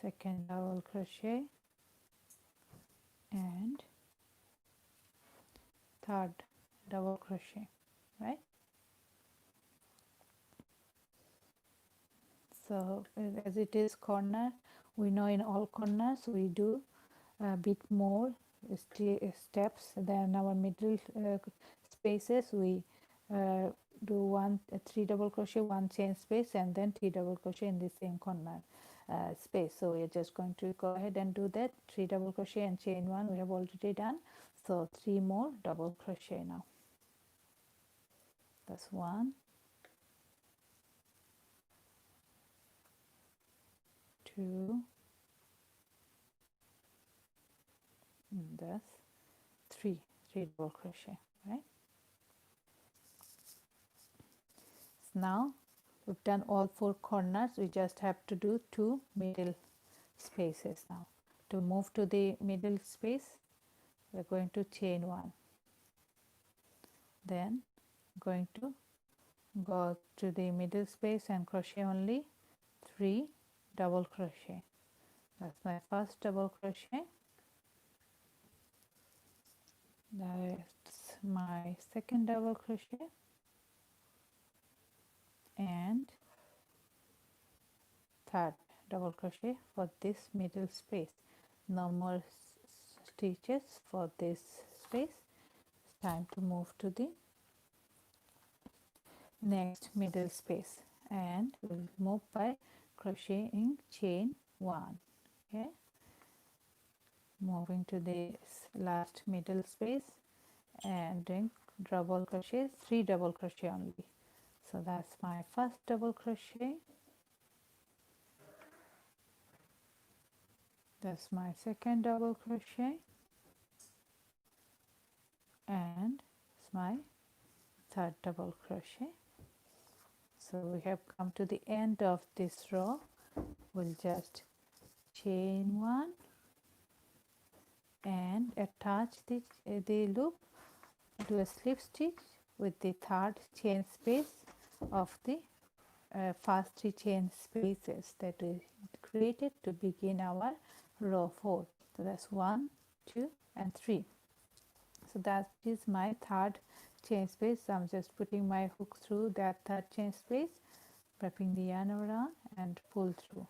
second double crochet, and third double crochet, right? So as it is corner, we know in all corners we do a bit more steps than our middle spaces. We do 3 double crochet, 1 chain space, and then 3 double crochet in the same corner. space. So we are just going to go ahead and do that. 3 double crochet and chain 1 we have already done. So 3 more double crochet now. That's 1, 2, and that's 3 double crochet, right? So now we've done all 4 corners. We just have to do 2 middle spaces now. To move to the middle space, we're going to chain 1, then going to go to the middle space and crochet only 3 double crochet. That's my first double crochet. That's my second double crochet, and third double crochet for this middle space. No more stitches for this space. It's time to move to the next middle space, and we'll move by crocheting chain 1. Okay, moving to this last middle space and doing double crochet, 3 double crochet only. So that's my first double crochet, that's my second double crochet, and it's my third double crochet. So we have come to the end of this row. We'll just chain 1 and attach the loop to a slip stitch with the third chain space of the first 3 chain spaces that we created to begin our row 4. So that's 1, 2, and 3. So that is my third chain space. So I'm just putting my hook through that third chain space, wrapping the yarn around and pull through.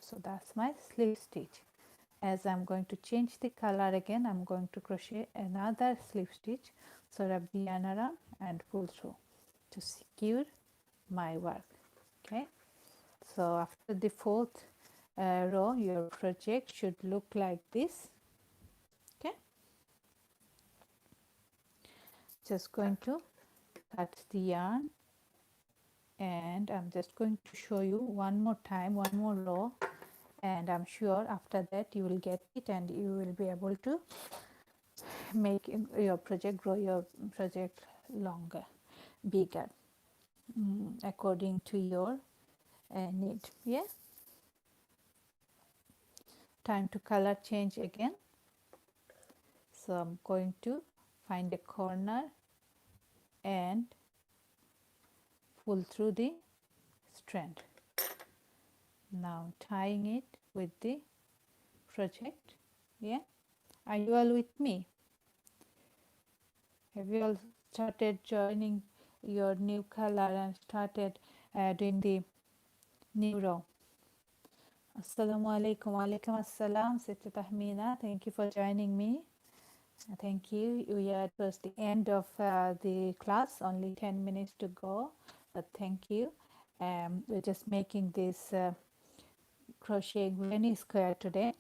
So that's my slip stitch. As I'm going to change the color again, I'm going to crochet another slip stitch. So wrap the yarn around and pull through to secure my work. Okay, so after the fourth row, your project should look like this. Okay, just going to cut the yarn, and I'm just going to show you one more time, one more row, and I'm sure after that you will get it and you will be able to make your project, grow your project longer, bigger, according to your need. Yeah, time to color change again. So I'm going to find a corner and pull through the strand. Now tying it with the project. Yeah, are you all with me? Have you all started joining your new color and started doing the new row? Assalamu alaikum. Walaikum assalam. Sister Tahmina, thank you for joining me. Thank you. We are towards the end of the class, only 10 minutes to go, but thank you. We're just making this crochet granny square today.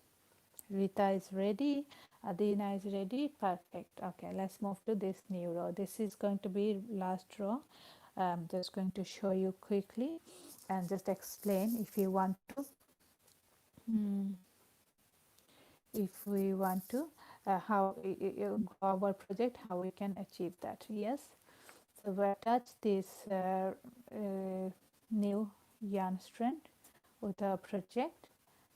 Rita is ready, Adina is ready, perfect. Okay, let's move to this new row. This is going to be last row. I'm just going to show you quickly and just explain if you want to. If we want to how grow our project, how we can achieve that. Yes, so we attach this new yarn strand with our project.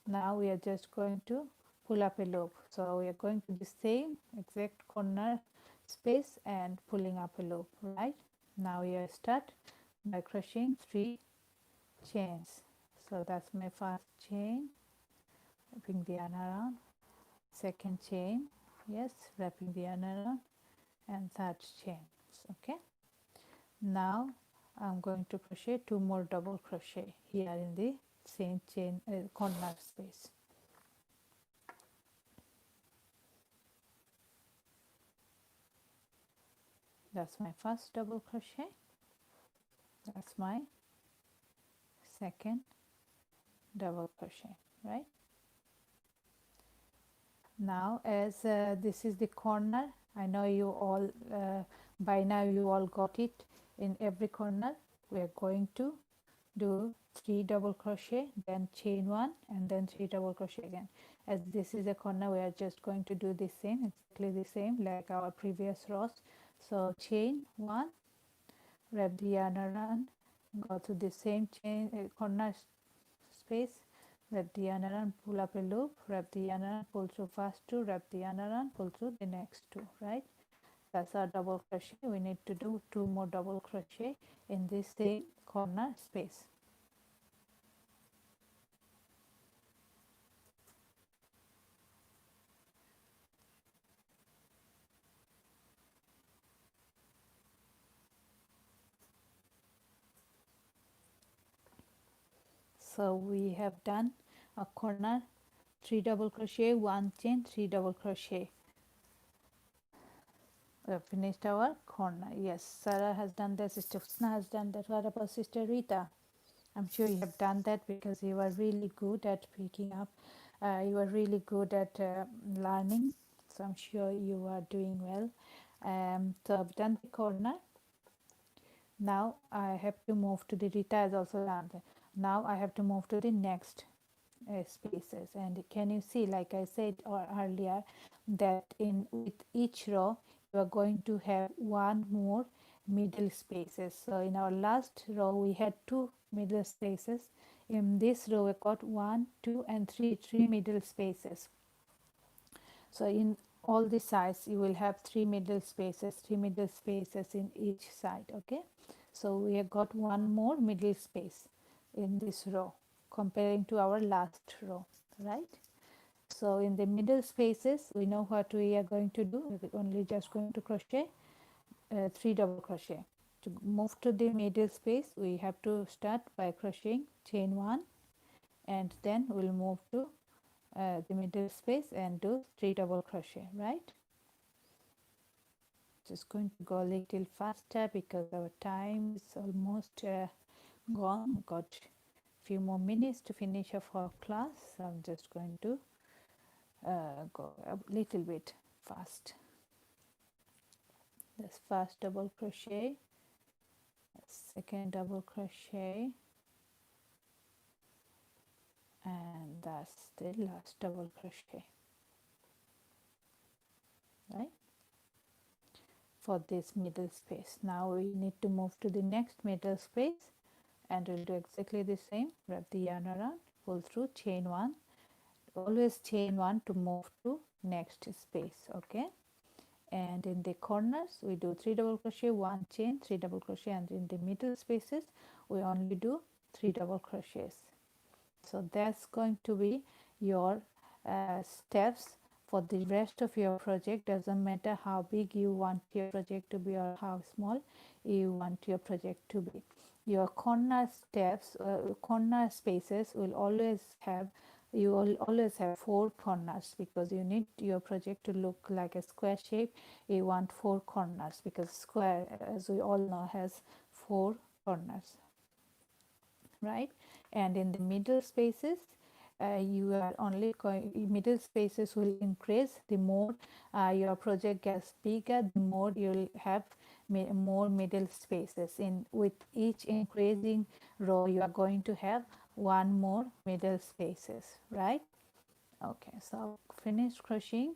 Now we are just going to pull up a loop. So we are going to the same exact corner space and pulling up a loop. Right now we are start by crocheting 3 chains. So that's my first chain, wrapping the yarn around, second chain, yes, wrapping the yarn around, and third chain. Okay, now I'm going to crochet 2 more double crochet here in the same chain corner space. That's my first double crochet, that's my second double crochet, right? Now as this is the corner, I know you all by now you all got it. In every corner we are going to do 3 double crochet, then chain 1 and then 3 double crochet again. As this is a corner, we are just going to do the same, exactly the same like our previous rows. So chain 1, wrap the yarn around, go to the same chain corner space, wrap the yarn around, pull up a loop, wrap the yarn around, pull through first 2, wrap the yarn around, pull through the next 2, right? That's our double crochet. We need to do 2 more double crochet in this same corner space. So we have done a corner, 3 double crochet, 1 chain, 3 double crochet. We have finished our corner. Yes, Sarah has done that, Sister Husna has done that. What about Sister Rita? I'm sure you have done that because you are really good at picking up. You are really good at learning. So I'm sure you are doing well. So I've done the corner. Now I have to move to the Rita has also done that. Now I have to move to the next spaces, and can you see, like I said earlier, that in with each row you are going to have one more middle spaces. So in our last row we had 2 middle spaces. In this row we got 1, 2 and 3 middle spaces. So in all the sides you will have 3 middle spaces in each side. Okay, so we have got one more middle space in this row comparing to our last row, right? So in the middle spaces we know what we are going to do. We're only just going to crochet 3 double crochet. To move to the middle space we have to start by crocheting chain 1, and then we'll move to the middle space and do 3 double crochet, right? Just going to go a little faster because our time is almost gone. We've got a few more minutes to finish off our class. So I'm just going to go a little bit fast. This first double crochet, second double crochet, and that's the last double crochet, right, for this middle space. Now we need to move to the next middle space, and we'll do exactly the same. Wrap the yarn around, pull through, chain 1, always chain 1 to move to next space. Okay, and in the corners we do 3 double crochet, 1 chain, 3 double crochet, and in the middle spaces we only do 3 double crochets. So that's going to be your steps for the rest of your project. Doesn't matter how big you want your project to be or how small you want your project to be. Your corner steps, corner spaces will always have, you will always have 4 corners because you need your project to look like a square shape. You want 4 corners because square, as we all know, has 4 corners, right? And in the middle spaces you are only going, middle spaces will increase the more your project gets bigger, the more you'll have more middle spaces. In with each increasing row you are going to have one more middle spaces, right? Okay, so finish crocheting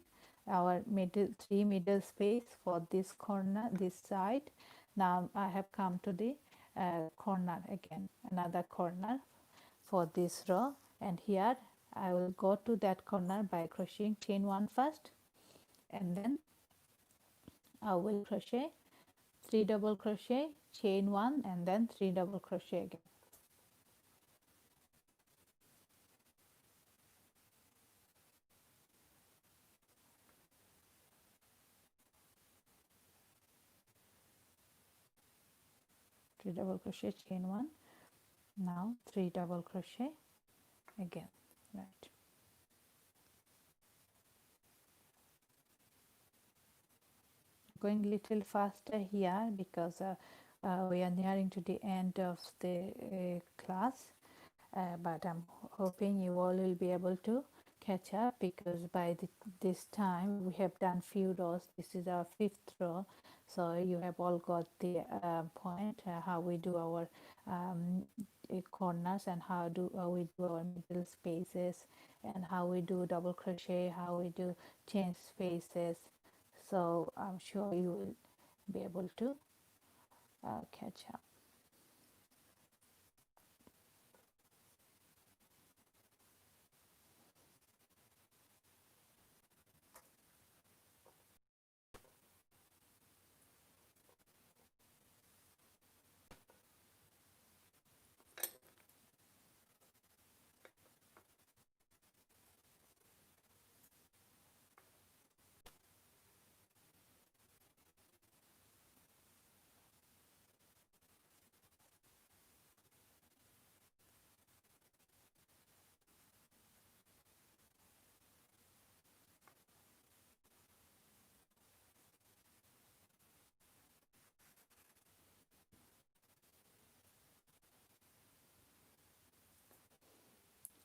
our middle 3 middle space for this corner, this side. Now I have come to the corner again, another corner for this row, and here I will go to that corner by crocheting chain 1 first, and then I will crochet 3 double crochet, chain 1, and then 3 double crochet again. Three double crochet, chain 1, now 3 double crochet again, right? Going a little faster here because we are nearing to the end of the class. but I'm hoping you all will be able to catch up, because by this time we have done few rows. This is our fifth row, so you have all got the point, how we do our corners, and how we do our middle spaces, and how we do double crochet, how we do chain spaces. So I'm sure you will be able to catch up.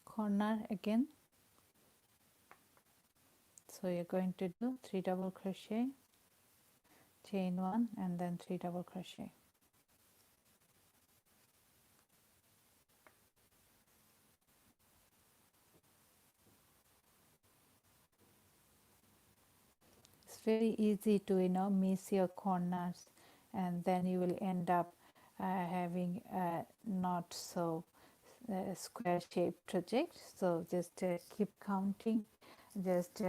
Corner again, so you're going to do 3 double crochet, chain 1, and then 3 double crochet. It's very easy to miss your corners, and then you will end up having a not so square shaped project. So just keep counting, just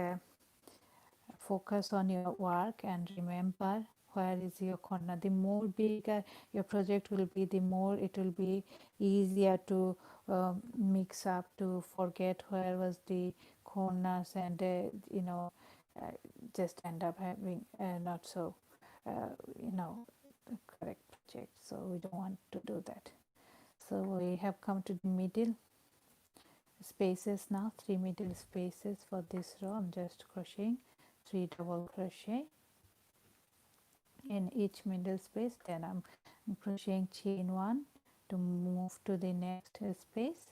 focus on your work, and remember where is your corner. The more bigger your project will be, the more it will be easier to mix up, to forget where was the corners, and uh, just end up having not so uh, you know correct project. So we don't want to do that. So we have come to the middle spaces now, 3 middle spaces for this row. I'm just crocheting 3 double crochet in each middle space, then I'm crocheting chain 1 to move to the next space.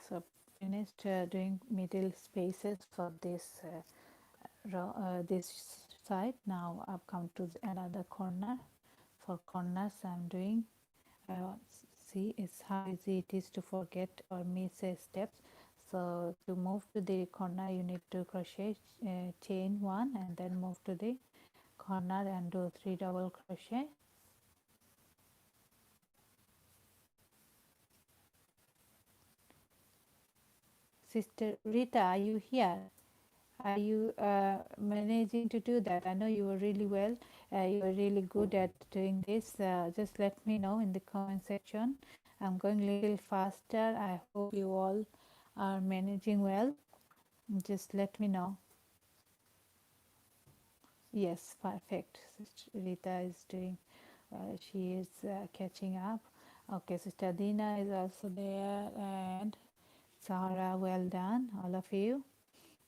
So finished doing middle spaces for this row, this side. Now I've come to another corner. For corners I'm doing see is how easy it is to forget or miss steps. So to move to the corner, you need to crochet chain 1, and then move to the corner and do 3 double crochet. Sister Rita, are you here? Are you managing to do that? I know you were really well. You were really good at doing this. Just let me know in the comment section. I'm going a little faster. I hope you all are managing well. Just let me know. Yes, perfect. Sister Rita is doing. She is catching up. Okay, Sister Dina is also there, and Sarah. Well done, all of you.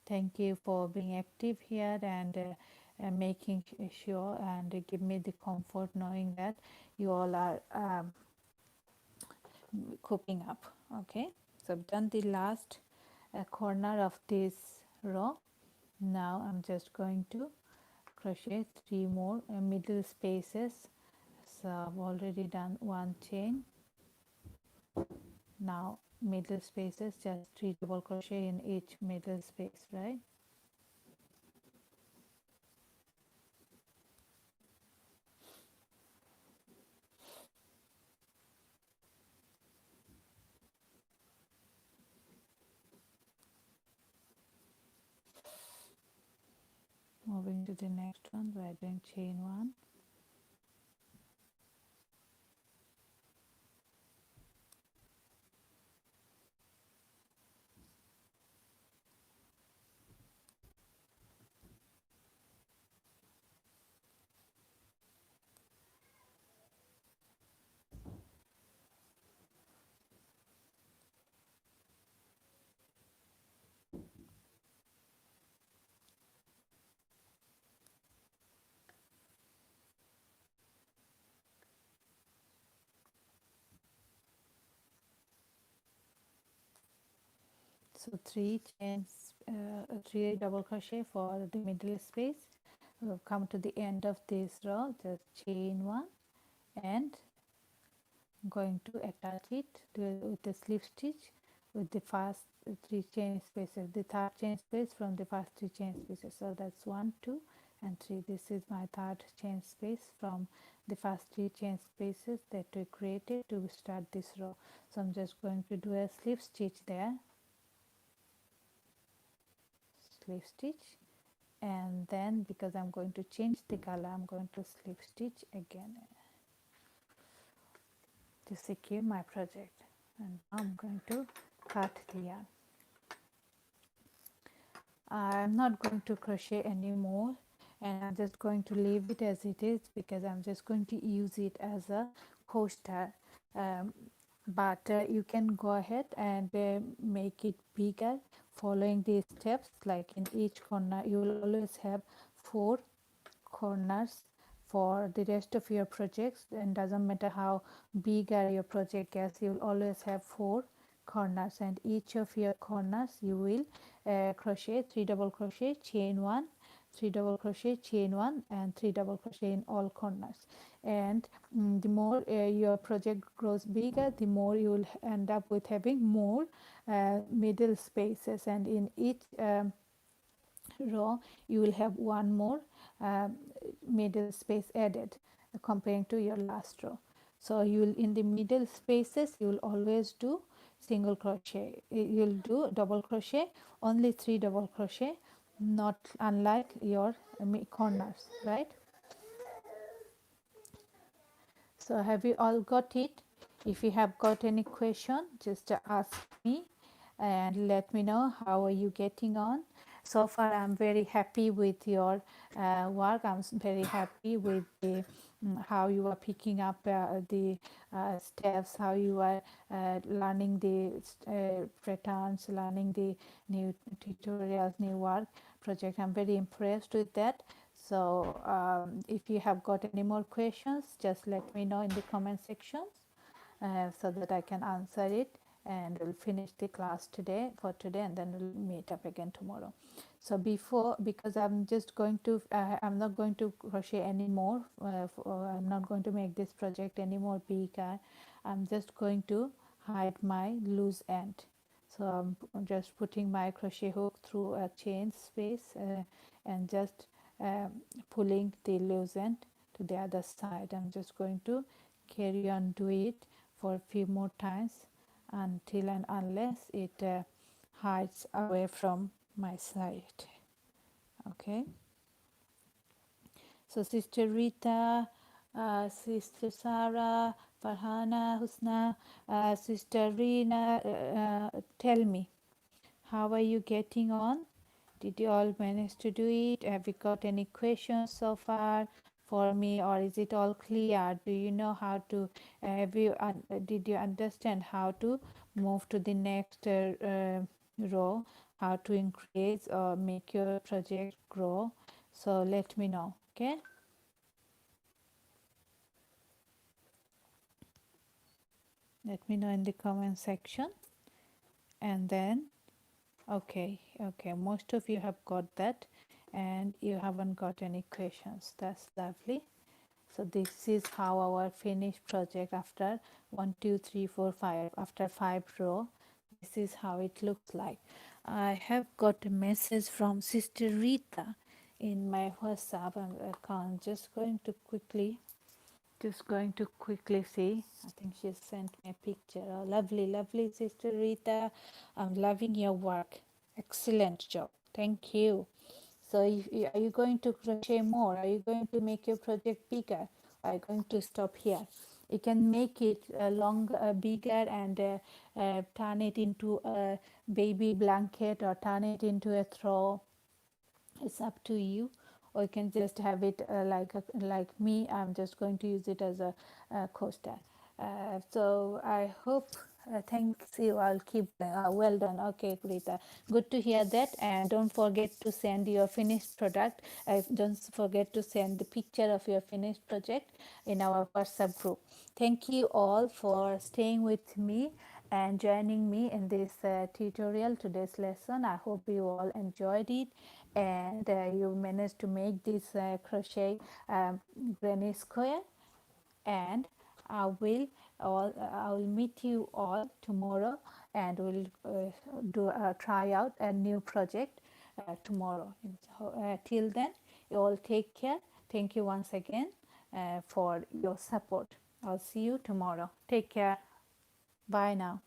Thank you for being active here, and making sure and give me the comfort knowing that you all are coping up. Okay, so I've done the last corner of this row. Now I'm just going to crochet 3 more middle spaces. So I've already done 1 chain. Now middle spaces, just 3 double crochet in each middle space, right? Moving to the next one by doing chain 1. So three double crochet for the middle space. We'll come to the end of this row, just chain one, and I'm going to attach it with the slip stitch with the first three chain spaces, the third chain space from the first three chain spaces. So that's 1, 2 and 3. This is my third chain space from the first three chain spaces that we created to start this row. So I'm just going to do a slip stitch there, slip stitch, and then because I'm going to change the color, I'm going to slip stitch again to secure my project. And now I'm going to cut the yarn. I'm not going to crochet anymore, and I'm just going to leave it as it is because I'm just going to use it as a coaster. um, but you can go ahead and make it bigger following these steps. Like in each corner you will always have 4 corners for the rest of your projects, and doesn't matter how bigger your project gets, you will always have 4 corners, and each of your corners you will crochet 3 double crochet, chain 1, 3 double crochet, chain 1, and 3 double crochet in all corners. And the more your project grows bigger, the more you will end up with having more middle spaces, and in each row you will have one more uh, middle space added comparing to your last row. So you will, in the middle spaces you will always do single crochet, you will do double crochet, only 3 double crochet, not unlike your corners, right? So have you all got it? If you have got any question, just ask me and let me know how are you getting on. So far I'm very happy with your work. I'm very happy with the how you are picking up the steps, how you are learning the patterns, learning the new tutorials, new work project. I'm very impressed with that. So if you have got any more questions, just let me know in the comment sections so that I can answer it, and we'll finish the class today for today, and then we'll meet up again tomorrow. So because I'm just going to I'm not going to crochet anymore, I'm not going to make this project any more bigger. I'm just going to hide my loose end. So I'm just putting my crochet hook through a chain space and just pulling the loose end to the other side. I'm just going to carry on do it for a few more times until and unless it hides away from my side. Okay, so Sister Rita, Sister Sarah, Farhana, Husna, Sister Rina, tell me, how are you getting on? Did you all manage to do it? Have you got any questions so far for me, or is it all clear? Do you know how to did you understand how to move to the next row, how to increase or make your project grow? So let me know. Okay, let me know in the comment section. And then okay, most of you have got that and you haven't got any questions. That's lovely. So this is how our finished project after 1 2 3 4 5, after 5 row, this is how it looks like. I have got a message from Sister Rita in my WhatsApp account. Just going to quickly see. I think she sent me a picture. Oh, lovely Sister Rita. I'm loving your work. Excellent job. Thank you. So are you going to crochet more? Are you going to make your project bigger? Are you going to stop here? You can make it bigger and turn it into a baby blanket or turn it into a throw. It's up to you, or you can just have it like me. I'm just going to use it as a coaster. So I hope thanks you. I'll keep well done. Okay, Greta, good to hear that. And don't forget to send your finished product. Don't forget to send the picture of your finished project in our WhatsApp group. Thank you all for staying with me and joining me in this tutorial, today's lesson. I hope you all enjoyed it, and you managed to make this crochet um, granny square. And I will meet you all tomorrow, and we'll do try out a new project tomorrow. And so, till then, you all take care. Thank you once again for your support. I'll see you tomorrow. Take care. Bye now.